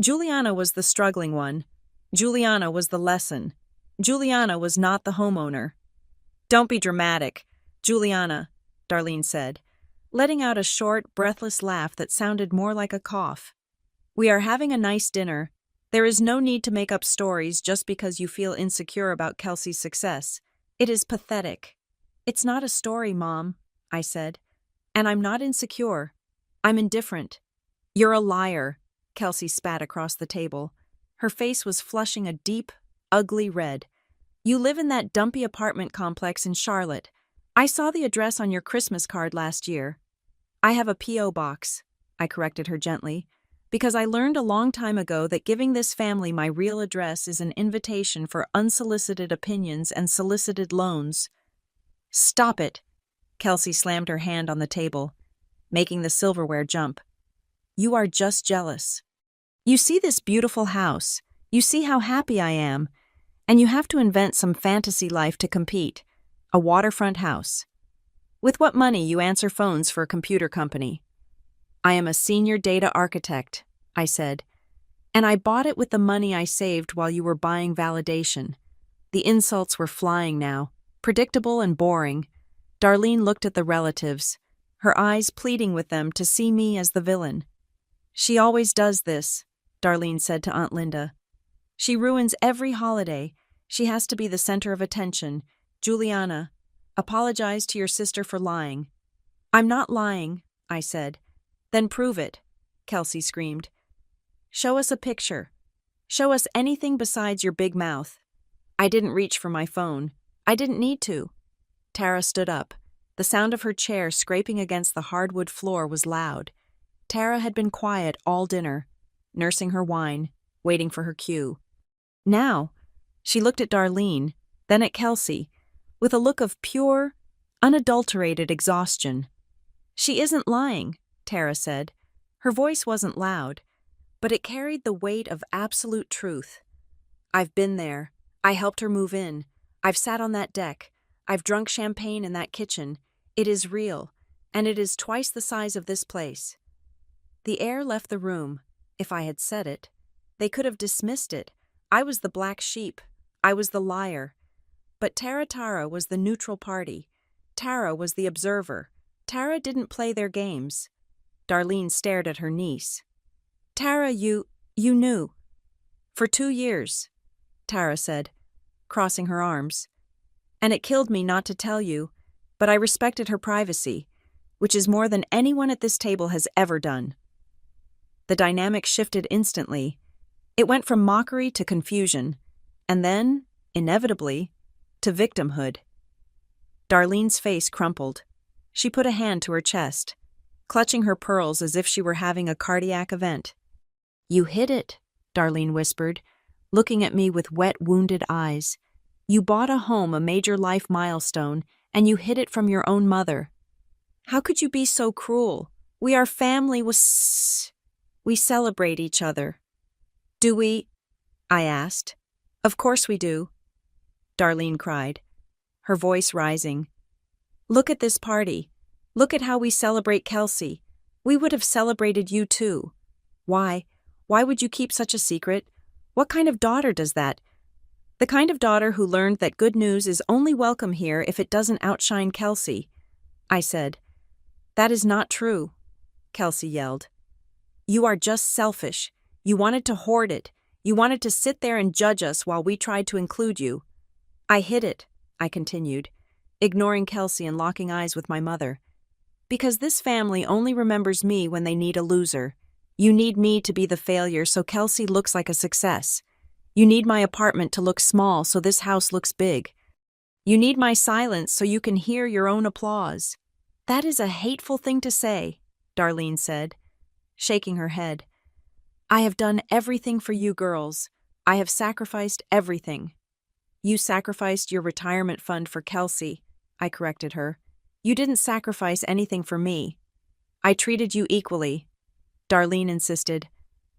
Juliana was the struggling one. Juliana was the lesson. Juliana was not the homeowner. Don't be dramatic, Juliana, Darlene said, letting out a short, breathless laugh that sounded more like a cough. We are having a nice dinner. There is no need to make up stories just because you feel insecure about Kelsey's success. It is pathetic. It's not a story, Mom, I said. And I'm not insecure. I'm indifferent. You're a liar, Kelsey spat across the table. Her face was flushing a deep, ugly red. You live in that dumpy apartment complex in Charlotte. I saw the address on your Christmas card last year. I have a P.O. box, I corrected her gently, because I learned a long time ago that giving this family my real address is an invitation for unsolicited opinions and solicited loans. Stop it, Kelsey slammed her hand on the table, making the silverware jump. You are just jealous. You see this beautiful house. You see how happy I am. And you have to invent some fantasy life to compete. A waterfront house. With what money you answer phones for a computer company. I am a senior data architect, I said. And I bought it with the money I saved while you were buying validation. The insults were flying now, predictable and boring. Darlene looked at the relatives, her eyes pleading with them to see me as the villain. She always does this, Darlene said to Aunt Linda. She ruins every holiday. She has to be the center of attention. Juliana, apologize to your sister for lying. I'm not lying, I said. Then prove it, Kelsey screamed. Show us a picture. Show us anything besides your big mouth. I didn't reach for my phone. I didn't need to. Tara stood up. The sound of her chair scraping against the hardwood floor was loud. Tara had been quiet all dinner, nursing her wine, waiting for her cue. Now, she looked at Darlene, then at Kelsey, with a look of pure, unadulterated exhaustion. She isn't lying, Tara said. Her voice wasn't loud, but it carried the weight of absolute truth. I've been there. I helped her move in. I've sat on that deck. I've drunk champagne in that kitchen. It is real, and it is twice the size of this place. The air left the room. If I had said it, they could have dismissed it. I was the black sheep. I was the liar. But Tara was the neutral party. Tara was the observer. Tara didn't play their games. Darlene stared at her niece. Tara, you knew. For 2 years, Tara said, crossing her arms. And it killed me not to tell you, but I respected her privacy, which is more than anyone at this table has ever done. The dynamic shifted instantly. It went from mockery to confusion, and then, inevitably, to victimhood. Darlene's face crumpled. She put a hand to her chest, clutching her pearls as if she were having a cardiac event. You hid it, Darlene whispered, looking at me with wet, wounded eyes. You bought a home, a major life milestone, and you hid it from your own mother. How could you be so cruel? We are family. We celebrate each other. Do we? I asked. Of course we do, Darlene cried, her voice rising. Look at this party. Look at how we celebrate Kelsey. We would have celebrated you too. Why? Why would you keep such a secret? What kind of daughter does that? The kind of daughter who learned that good news is only welcome here if it doesn't outshine Kelsey. I said. That is not true, Kelsey yelled. You are just selfish. You wanted to hoard it. You wanted to sit there and judge us while we tried to include you. I hid it, I continued, ignoring Kelsey and locking eyes with my mother. Because this family only remembers me when they need a loser. You need me to be the failure so Kelsey looks like a success. You need my apartment to look small so this house looks big. You need my silence so you can hear your own applause. That is a hateful thing to say, Darlene said, shaking her head. I have done everything for you girls. I have sacrificed everything. You sacrificed your retirement fund for Kelsey, I corrected her. You didn't sacrifice anything for me. I treated you equally. Darlene insisted.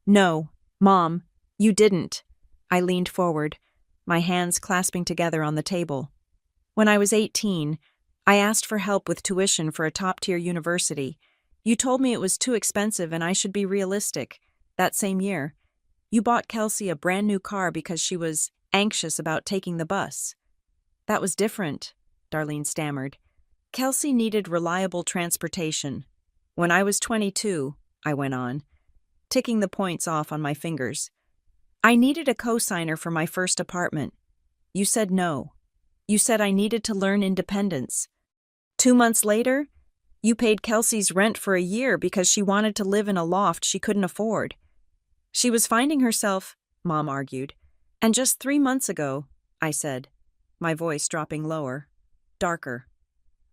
No, Mom, you didn't. I leaned forward, my hands clasping together on the table. When I was 18, I asked for help with tuition for a top-tier university. You told me it was too expensive and I should be realistic. That same year, you bought Kelsey a brand new car because she was anxious about taking the bus. That was different, Darlene stammered. Kelsey needed reliable transportation. When I was 22, I went on, ticking the points off on my fingers. I needed a co-signer for my first apartment. You said no. You said I needed to learn independence. 2 months later, you paid Kelsey's rent for a year because she wanted to live in a loft she couldn't afford. She was finding herself, Mom argued. And just 3 months ago, I said, my voice dropping lower, darker.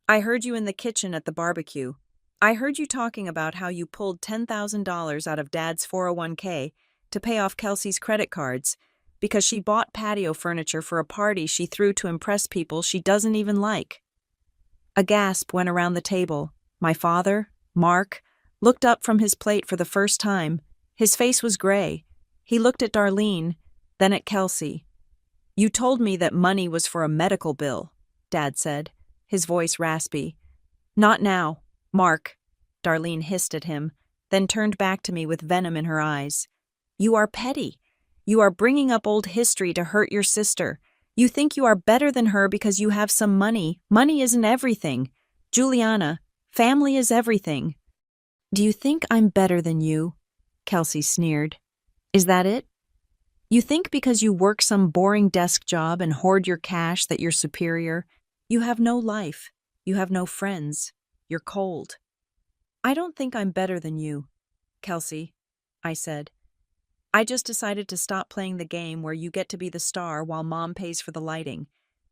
I heard you in the kitchen at the barbecue. I heard you talking about how you pulled $10,000 out of Dad's 401k to pay off Kelsey's credit cards because she bought patio furniture for a party she threw to impress people she doesn't even like. A gasp went around the table. My father, Mark, looked up from his plate for the first time. His face was gray. He looked at Darlene, then at Kelsey. You told me that money was for a medical bill, Dad said, his voice raspy. Not now, Mark, Darlene hissed at him, then turned back to me with venom in her eyes. You are petty. You are bringing up old history to hurt your sister. You think you are better than her because you have some money. Money isn't everything. Juliana, family is everything. Do you think I'm better than you? Kelsey sneered. Is that it? You think because you work some boring desk job and hoard your cash that you're superior? You have no life. You have no friends. You're cold." "I don't think I'm better than you, Kelsey," I said. "I just decided to stop playing the game where you get to be the star while Mom pays for the lighting,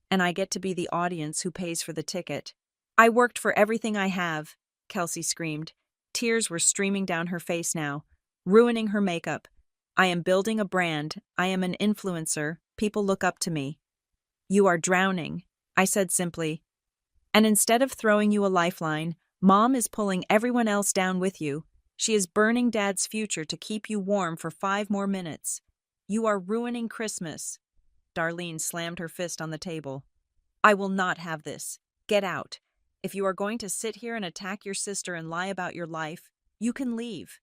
and I get to be the audience who pays for the ticket." "I worked for everything I have," Kelsey screamed. Tears were streaming down her face now, ruining her makeup. "I am building a brand. I am an influencer. People look up to me." "You are drowning," I said simply. "And instead of throwing you a lifeline, Mom is pulling everyone else down with you. She is burning Dad's future to keep you warm for 5 more minutes. You are ruining Christmas." Darlene slammed her fist on the table. "I will not have this. Get out. If you are going to sit here and attack your sister and lie about your life, you can leave.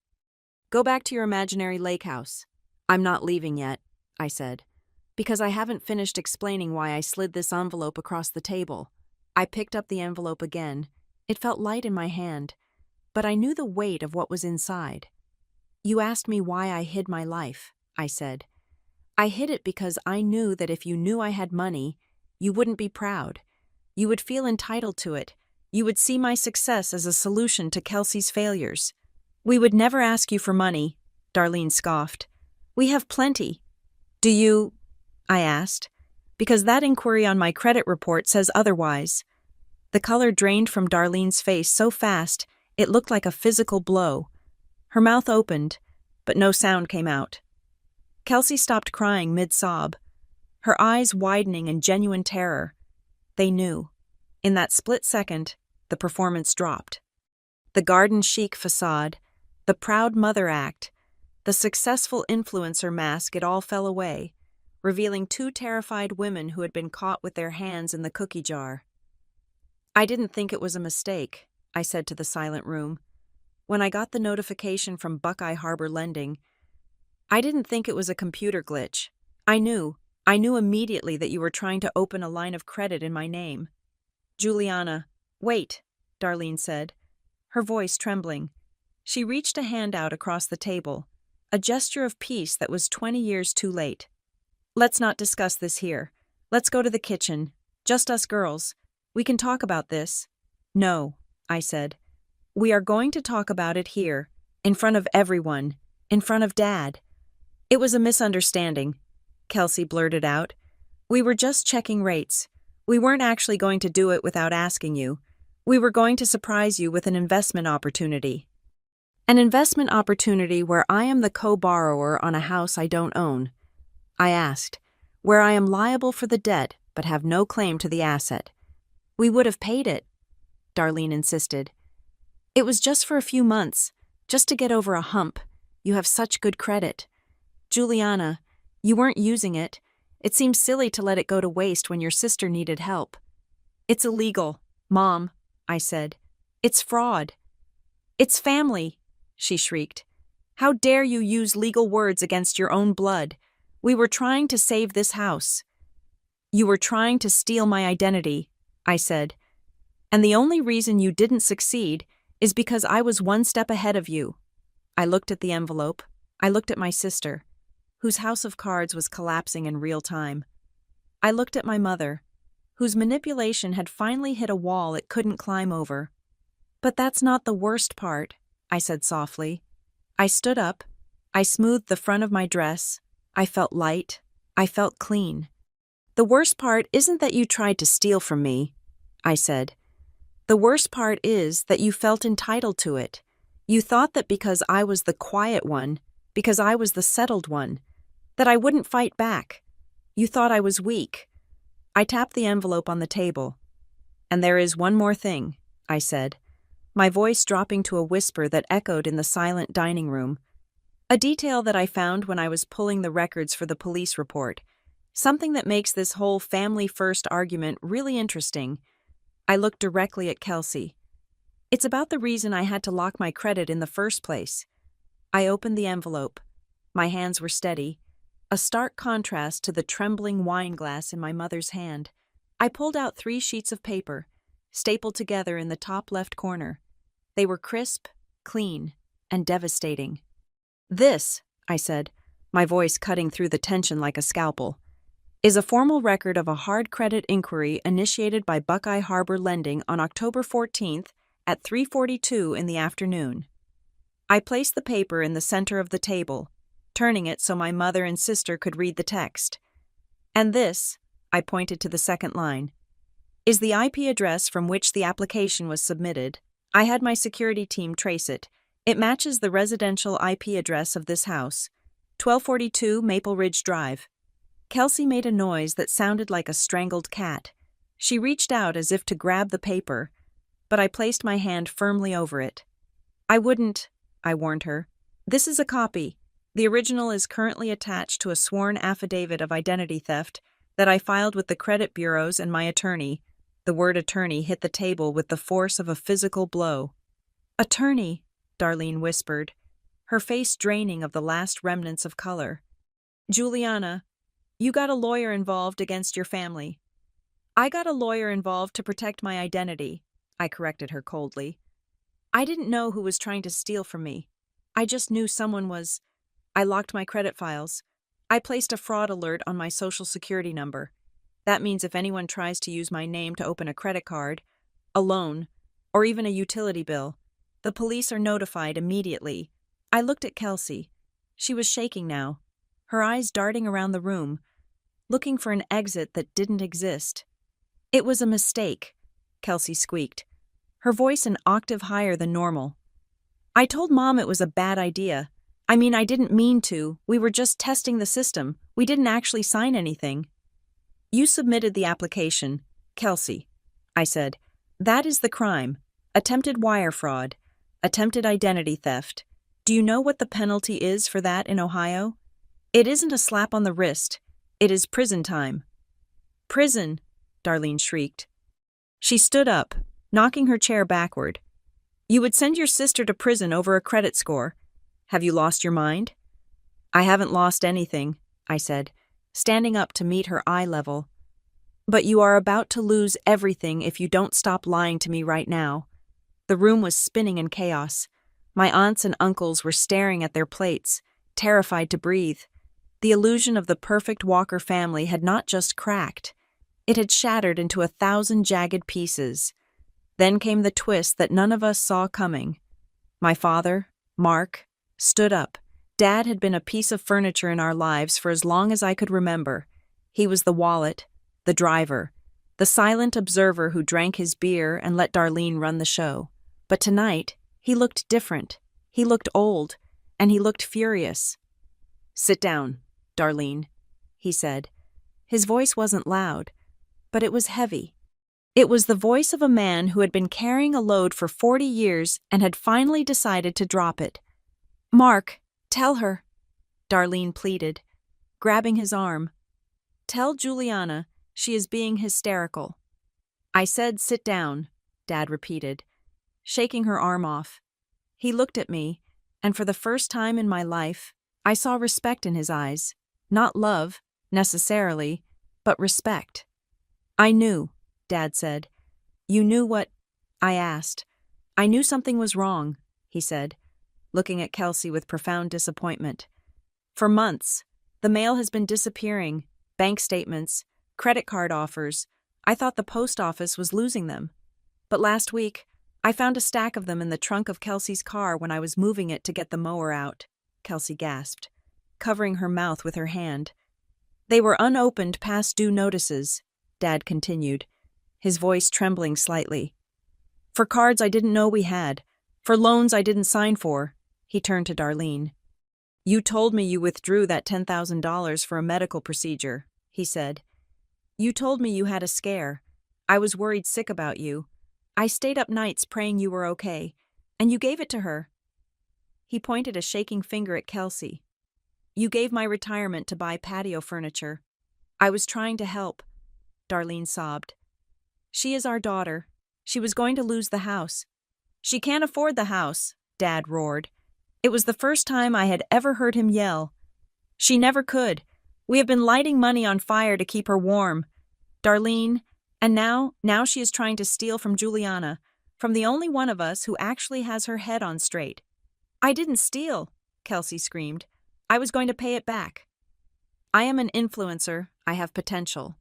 Go back to your imaginary lake house." "I'm not leaving yet," I said, "because I haven't finished explaining why I slid this envelope across the table." I picked up the envelope again. It felt light in my hand, but I knew the weight of what was inside. "You asked me why I hid my life," I said. "I hid it because I knew that if you knew I had money, you wouldn't be proud. You would feel entitled to it. You would see my success as a solution to Kelsey's failures." "We would never ask you for money," Darlene scoffed. "We have plenty." "Do you?" I asked, because that inquiry on my credit report says otherwise. The color drained from Darlene's face so fast it looked like a physical blow. Her mouth opened, but no sound came out. Kelsey stopped crying mid-sob, her eyes widening in genuine terror. They knew. In that split second, the performance dropped. The garden chic facade, the proud mother act, the successful influencer mask, it all fell away, revealing 2 terrified women who had been caught with their hands in the cookie jar. "I didn't think it was a mistake," I said to the silent room. "When I got the notification from Buckeye Harbor Lending, I didn't think it was a computer glitch. I knew immediately that you were trying to open a line of credit in my name." "Juliana." "Wait," Darlene said, her voice trembling. She reached a hand out across the table, a gesture of peace that was 20 years too late. "Let's not discuss this here. Let's go to the kitchen. Just us girls. We can talk about this." "No," I said. "We are going to talk about it here, in front of everyone, in front of Dad." "It was a misunderstanding," Kelsey blurted out. "We were just checking rates. We weren't actually going to do it without asking you. We were going to surprise you with an investment opportunity." "An investment opportunity where I am the co-borrower on a house I don't own?" I asked. "Where I am liable for the debt but have no claim to the asset?" "We would have paid it," Darlene insisted. "It was just for a few months, just to get over a hump. You have such good credit. Juliana, you weren't using it. It seems silly to let it go to waste when your sister needed help." "It's illegal, Mom," I said. "It's fraud." "It's family," she shrieked. "How dare you use legal words against your own blood? We were trying to save this house." "You were trying to steal my identity," I said. "And the only reason you didn't succeed is because I was one step ahead of you." I looked at the envelope. I looked at my sister, whose house of cards was collapsing in real time. I looked at my mother, whose manipulation had finally hit a wall it couldn't climb over. "But that's not the worst part," I said softly. I stood up. I smoothed the front of my dress. I felt light. I felt clean. "The worst part isn't that you tried to steal from me," I said. "The worst part is that you felt entitled to it. You thought that because I was the quiet one, because I was the settled one, that I wouldn't fight back. You thought I was weak." I tapped the envelope on the table. "And there is one more thing," I said, my voice dropping to a whisper that echoed in the silent dining room. "A detail that I found when I was pulling the records for the police report. Something that makes this whole family-first argument really interesting." I looked directly at Kelsey. "It's about the reason I had to lock my credit in the first place." I opened the envelope. My hands were steady, a stark contrast to the trembling wine glass in my mother's hand. I pulled out 3 sheets of paper, stapled together in the top left corner. They were crisp, clean, and devastating. "This," I said, my voice cutting through the tension like a scalpel, "is a formal record of a hard credit inquiry initiated by Buckeye Harbor Lending on October 14th at 3:42 in the afternoon. I placed the paper in the center of the table, turning it so my mother and sister could read the text. And this, I pointed to the second line, is the IP address from which the application was submitted. I had my security team trace it. It matches the residential IP address of this house, 1242 Maple Ridge Drive. Kelsey made a noise that sounded like a strangled cat. She reached out as if to grab the paper, but I placed my hand firmly over it. I wouldn't, I warned her. This is a copy. The original is currently attached to a sworn affidavit of identity theft that I filed with the credit bureaus and my attorney. The word attorney hit the table with the force of a physical blow. Attorney, Darlene whispered, her face draining of the last remnants of color. Juliana, you got a lawyer involved against your family. I got a lawyer involved to protect my identity, I corrected her coldly. I didn't know who was trying to steal from me. I just knew someone was. I locked my credit files. I placed a fraud alert on my social security number. That means if anyone tries to use my name to open a credit card, a loan, or even a utility bill, the police are notified immediately. I looked at Kelsey. She was shaking now, her eyes darting around the room, looking for an exit that didn't exist. It was a mistake, Kelsey squeaked, her voice an octave higher than normal. I told Mom it was a bad idea. I mean, I didn't mean to. We were just testing the system. We didn't actually sign anything. You submitted the application, Kelsey, I said. That is the crime. Attempted wire fraud. Attempted identity theft. Do you know what the penalty is for that in Ohio? It isn't a slap on the wrist. It is prison time. Prison, Darlene shrieked. She stood up, knocking her chair backward. You would send your sister to prison over a credit score. Have you lost your mind? I haven't lost anything, I said, standing up to meet her eye level. But you are about to lose everything if you don't stop lying to me right now. The room was spinning in chaos. My aunts and uncles were staring at their plates, terrified to breathe. The illusion of the perfect Walker family had not just cracked. It had shattered into 1,000 jagged pieces. Then came the twist that none of us saw coming. My father, Mark, stood up. Dad had been a piece of furniture in our lives for as long as I could remember. He was the wallet, the driver, the silent observer who drank his beer and let Darlene run the show. But tonight, he looked different. He looked old, and he looked furious. Sit down, Darlene, he said. His voice wasn't loud, but it was heavy. It was the voice of a man who had been carrying a load for 40 years and had finally decided to drop it. Mark, tell her, Darlene pleaded, grabbing his arm. Tell Juliana she is being hysterical. I said sit down, Dad repeated, shaking her arm off. He looked at me, and for the first time in my life, I saw respect in his eyes. Not love, necessarily, but respect. I knew, Dad said. You knew what? I asked. I knew something was wrong, he said, looking at Kelsey with profound disappointment. For months, the mail has been disappearing, bank statements, credit card offers. I thought the post office was losing them. But last week, I found a stack of them in the trunk of Kelsey's car when I was moving it to get the mower out, Kelsey gasped, covering her mouth with her hand. They were unopened past due notices, Dad continued, his voice trembling slightly. For cards I didn't know we had, for loans I didn't sign for, he turned to Darlene. You told me you withdrew that $10,000 for a medical procedure, he said. You told me you had a scare. I was worried sick about you. I stayed up nights praying you were okay, and you gave it to her. He pointed a shaking finger at Kelsey. You gave my retirement to buy patio furniture. I was trying to help, Darlene sobbed. She is our daughter. She was going to lose the house. She can't afford the house, Dad roared. It was the first time I had ever heard him yell. She never could. We have been lighting money on fire to keep her warm. Darlene, and now she is trying to steal from Juliana, from the only one of us who actually has her head on straight. I didn't steal, Kelsey screamed. I was going to pay it back. I am an influencer. I have potential.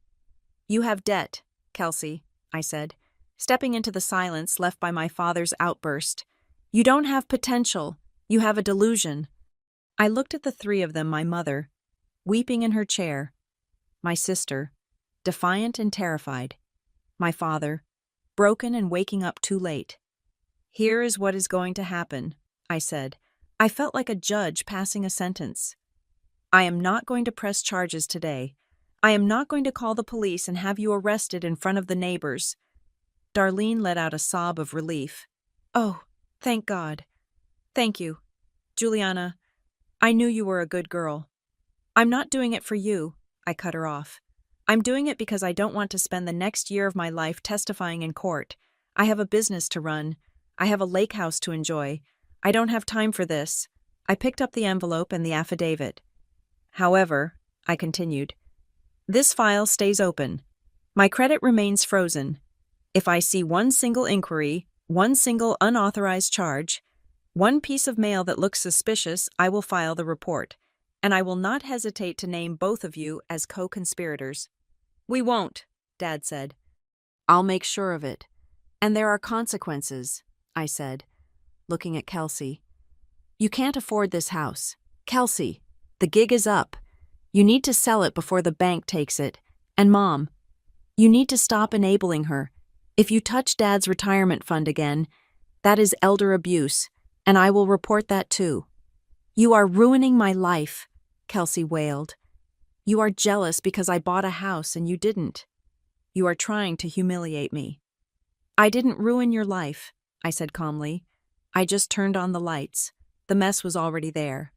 You have debt, Kelsey, I said. stepping into the silence left by my father's outburst. You don't have potential. You have a delusion. I looked at the three of them, my mother, weeping in her chair, my sister, defiant and terrified, my father, broken and waking up too late. Here is what is going to happen, I said. I felt like a judge passing a sentence. I am not going to press charges today. I am not going to call the police and have you arrested in front of the neighbors. Darlene let out a sob of relief. Oh, thank God. Thank you. Juliana, I knew you were a good girl. I'm not doing it for you, I cut her off. I'm doing it because I don't want to spend the next year of my life testifying in court. I have a business to run. I have a lake house to enjoy. I don't have time for this. I picked up the envelope and the affidavit. However, I continued, this file stays open. My credit remains frozen. If I see one single inquiry, one single unauthorized charge, one piece of mail that looks suspicious, I will file the report, and I will not hesitate to name both of you as co-conspirators. We won't, Dad said. I'll make sure of it. And there are consequences, I said, looking at Kelsey. You can't afford this house. Kelsey, the gig is up. You need to sell it before the bank takes it. And Mom, you need to stop enabling her. If you touch Dad's retirement fund again, that is elder abuse, and I will report that too. You are ruining my life, Kelsey wailed. You are jealous because I bought a house and you didn't. You are trying to humiliate me. I didn't ruin your life, I said calmly. I just turned on the lights. The mess was already there.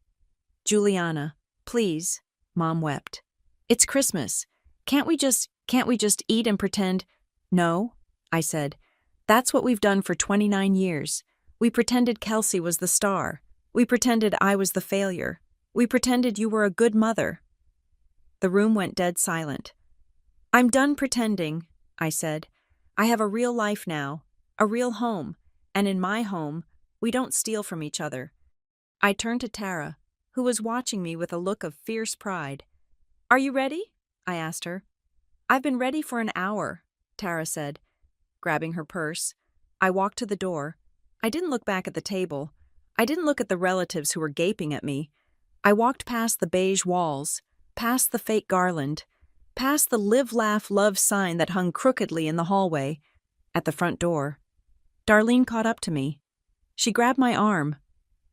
Juliana, please, Mom wept. It's Christmas. Can't we just eat and pretend? No, I said. That's what we've done for 29 years. We pretended Kelsey was the star. We pretended I was the failure. We pretended you were a good mother. The room went dead silent. I'm done pretending, I said. I have a real life now, a real home, and in my home, we don't steal from each other. I turned to Tara, who was watching me with a look of fierce pride. Are you ready? I asked her. I've been ready for an hour, Tara said, grabbing her purse. I walked to the door. I didn't look back at the table. I didn't look at the relatives who were gaping at me. I walked past the beige walls, past the fake garland, past the live, laugh, love sign that hung crookedly in the hallway, at the front door. Darlene caught up to me. She grabbed my arm.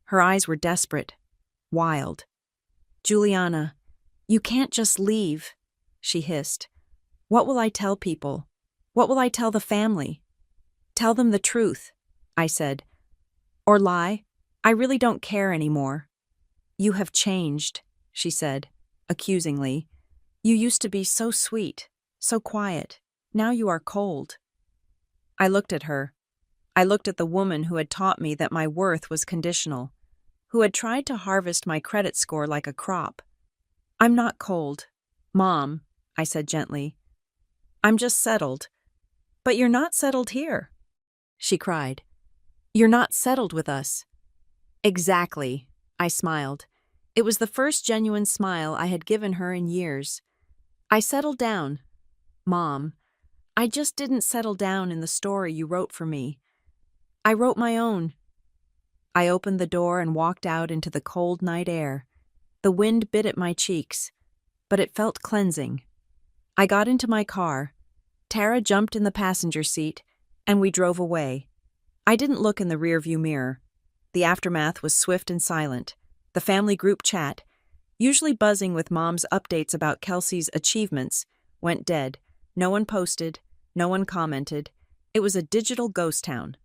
Her eyes were desperate, wild. Juliana, you can't just leave, she hissed. What will I tell people? What will I tell the family? Tell them the truth, I said. Or lie? I really don't care anymore. You have changed, she said, accusingly. You used to be so sweet, so quiet. Now you are cold. I looked at her. I looked at the woman who had taught me that my worth was conditional, who had tried to harvest my credit score like a crop. I'm not cold, Mom, I said gently. I'm just settled. But you're not settled here, she cried. You're not settled with us. Exactly, I smiled. It was the first genuine smile I had given her in years. I settled down. Mom, I just didn't settle down in the story you wrote for me. I wrote my own. I opened the door and walked out into the cold night air. The wind bit at my cheeks, but it felt cleansing. I got into my car. Tara jumped in the passenger seat, and we drove away. I didn't look in the rearview mirror. The aftermath was swift and silent. The family group chat, usually buzzing with Mom's updates about Kelsey's achievements, went dead. No one posted, no one commented. It was a digital ghost town.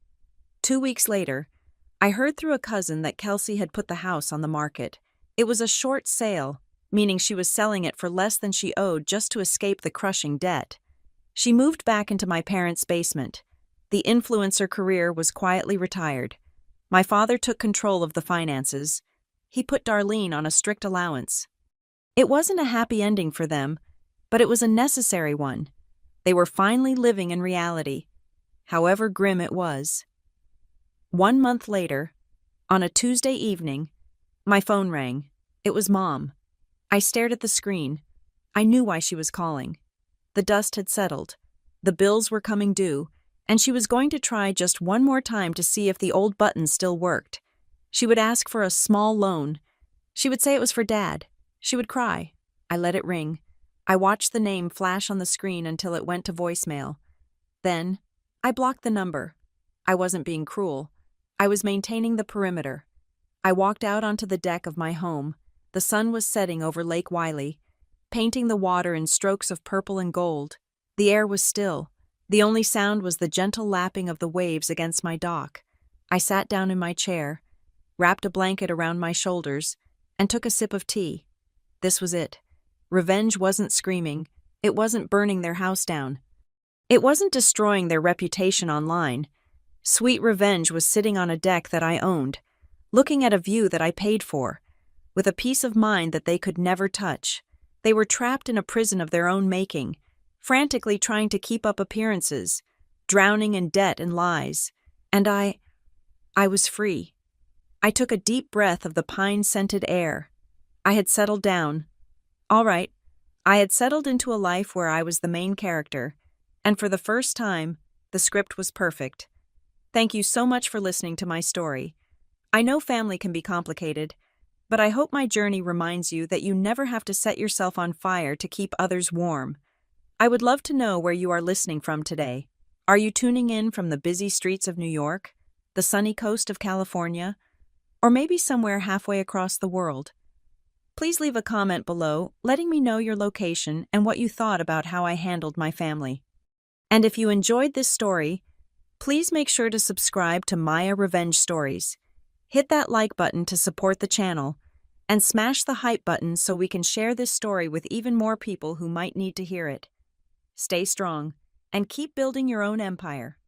2 weeks later, I heard through a cousin that Kelsey had put the house on the market. It was a short sale, meaning she was selling it for less than she owed just to escape the crushing debt. She moved back into my parents' basement. The influencer career was quietly retired. My father took control of the finances. He put Darlene on a strict allowance. It wasn't a happy ending for them, but it was a necessary one. They were finally living in reality, however grim it was. 1 month later, on a Tuesday evening, my phone rang. It was Mom. I stared at the screen. I knew why she was calling. The dust had settled. The bills were coming due, and she was going to try just one more time to see if the old button still worked. She would ask for a small loan. She would say it was for Dad. She would cry. I let it ring. I watched the name flash on the screen until it went to voicemail. Then, I blocked the number. I wasn't being cruel. I was maintaining the perimeter. I walked out onto the deck of my home. The sun was setting over Lake Wylie, painting the water in strokes of purple and gold. The air was still. The only sound was the gentle lapping of the waves against my dock. I sat down in my chair, wrapped a blanket around my shoulders, and took a sip of tea. This was it. Revenge wasn't screaming. It wasn't burning their house down. It wasn't destroying their reputation online. Sweet revenge was sitting on a deck that I owned, looking at a view that I paid for, with a peace of mind that they could never touch. They were trapped in a prison of their own making, frantically trying to keep up appearances, drowning in debt and lies. And I was free. I took a deep breath of the pine-scented air. I had settled down. All right, I had settled into a life where I was the main character, and for the first time, the script was perfect. Thank you so much for listening to my story. I know family can be complicated, but I hope my journey reminds you that you never have to set yourself on fire to keep others warm. I would love to know where you are listening from today. Are you tuning in from the busy streets of New York, the sunny coast of California, or maybe somewhere halfway across the world? Please leave a comment below, letting me know your location and what you thought about how I handled my family. And if you enjoyed this story, please make sure to subscribe to Maya Revenge Stories. Hit that like button to support the channel, and smash the hype button so we can share this story with even more people who might need to hear it. Stay strong, and keep building your own empire.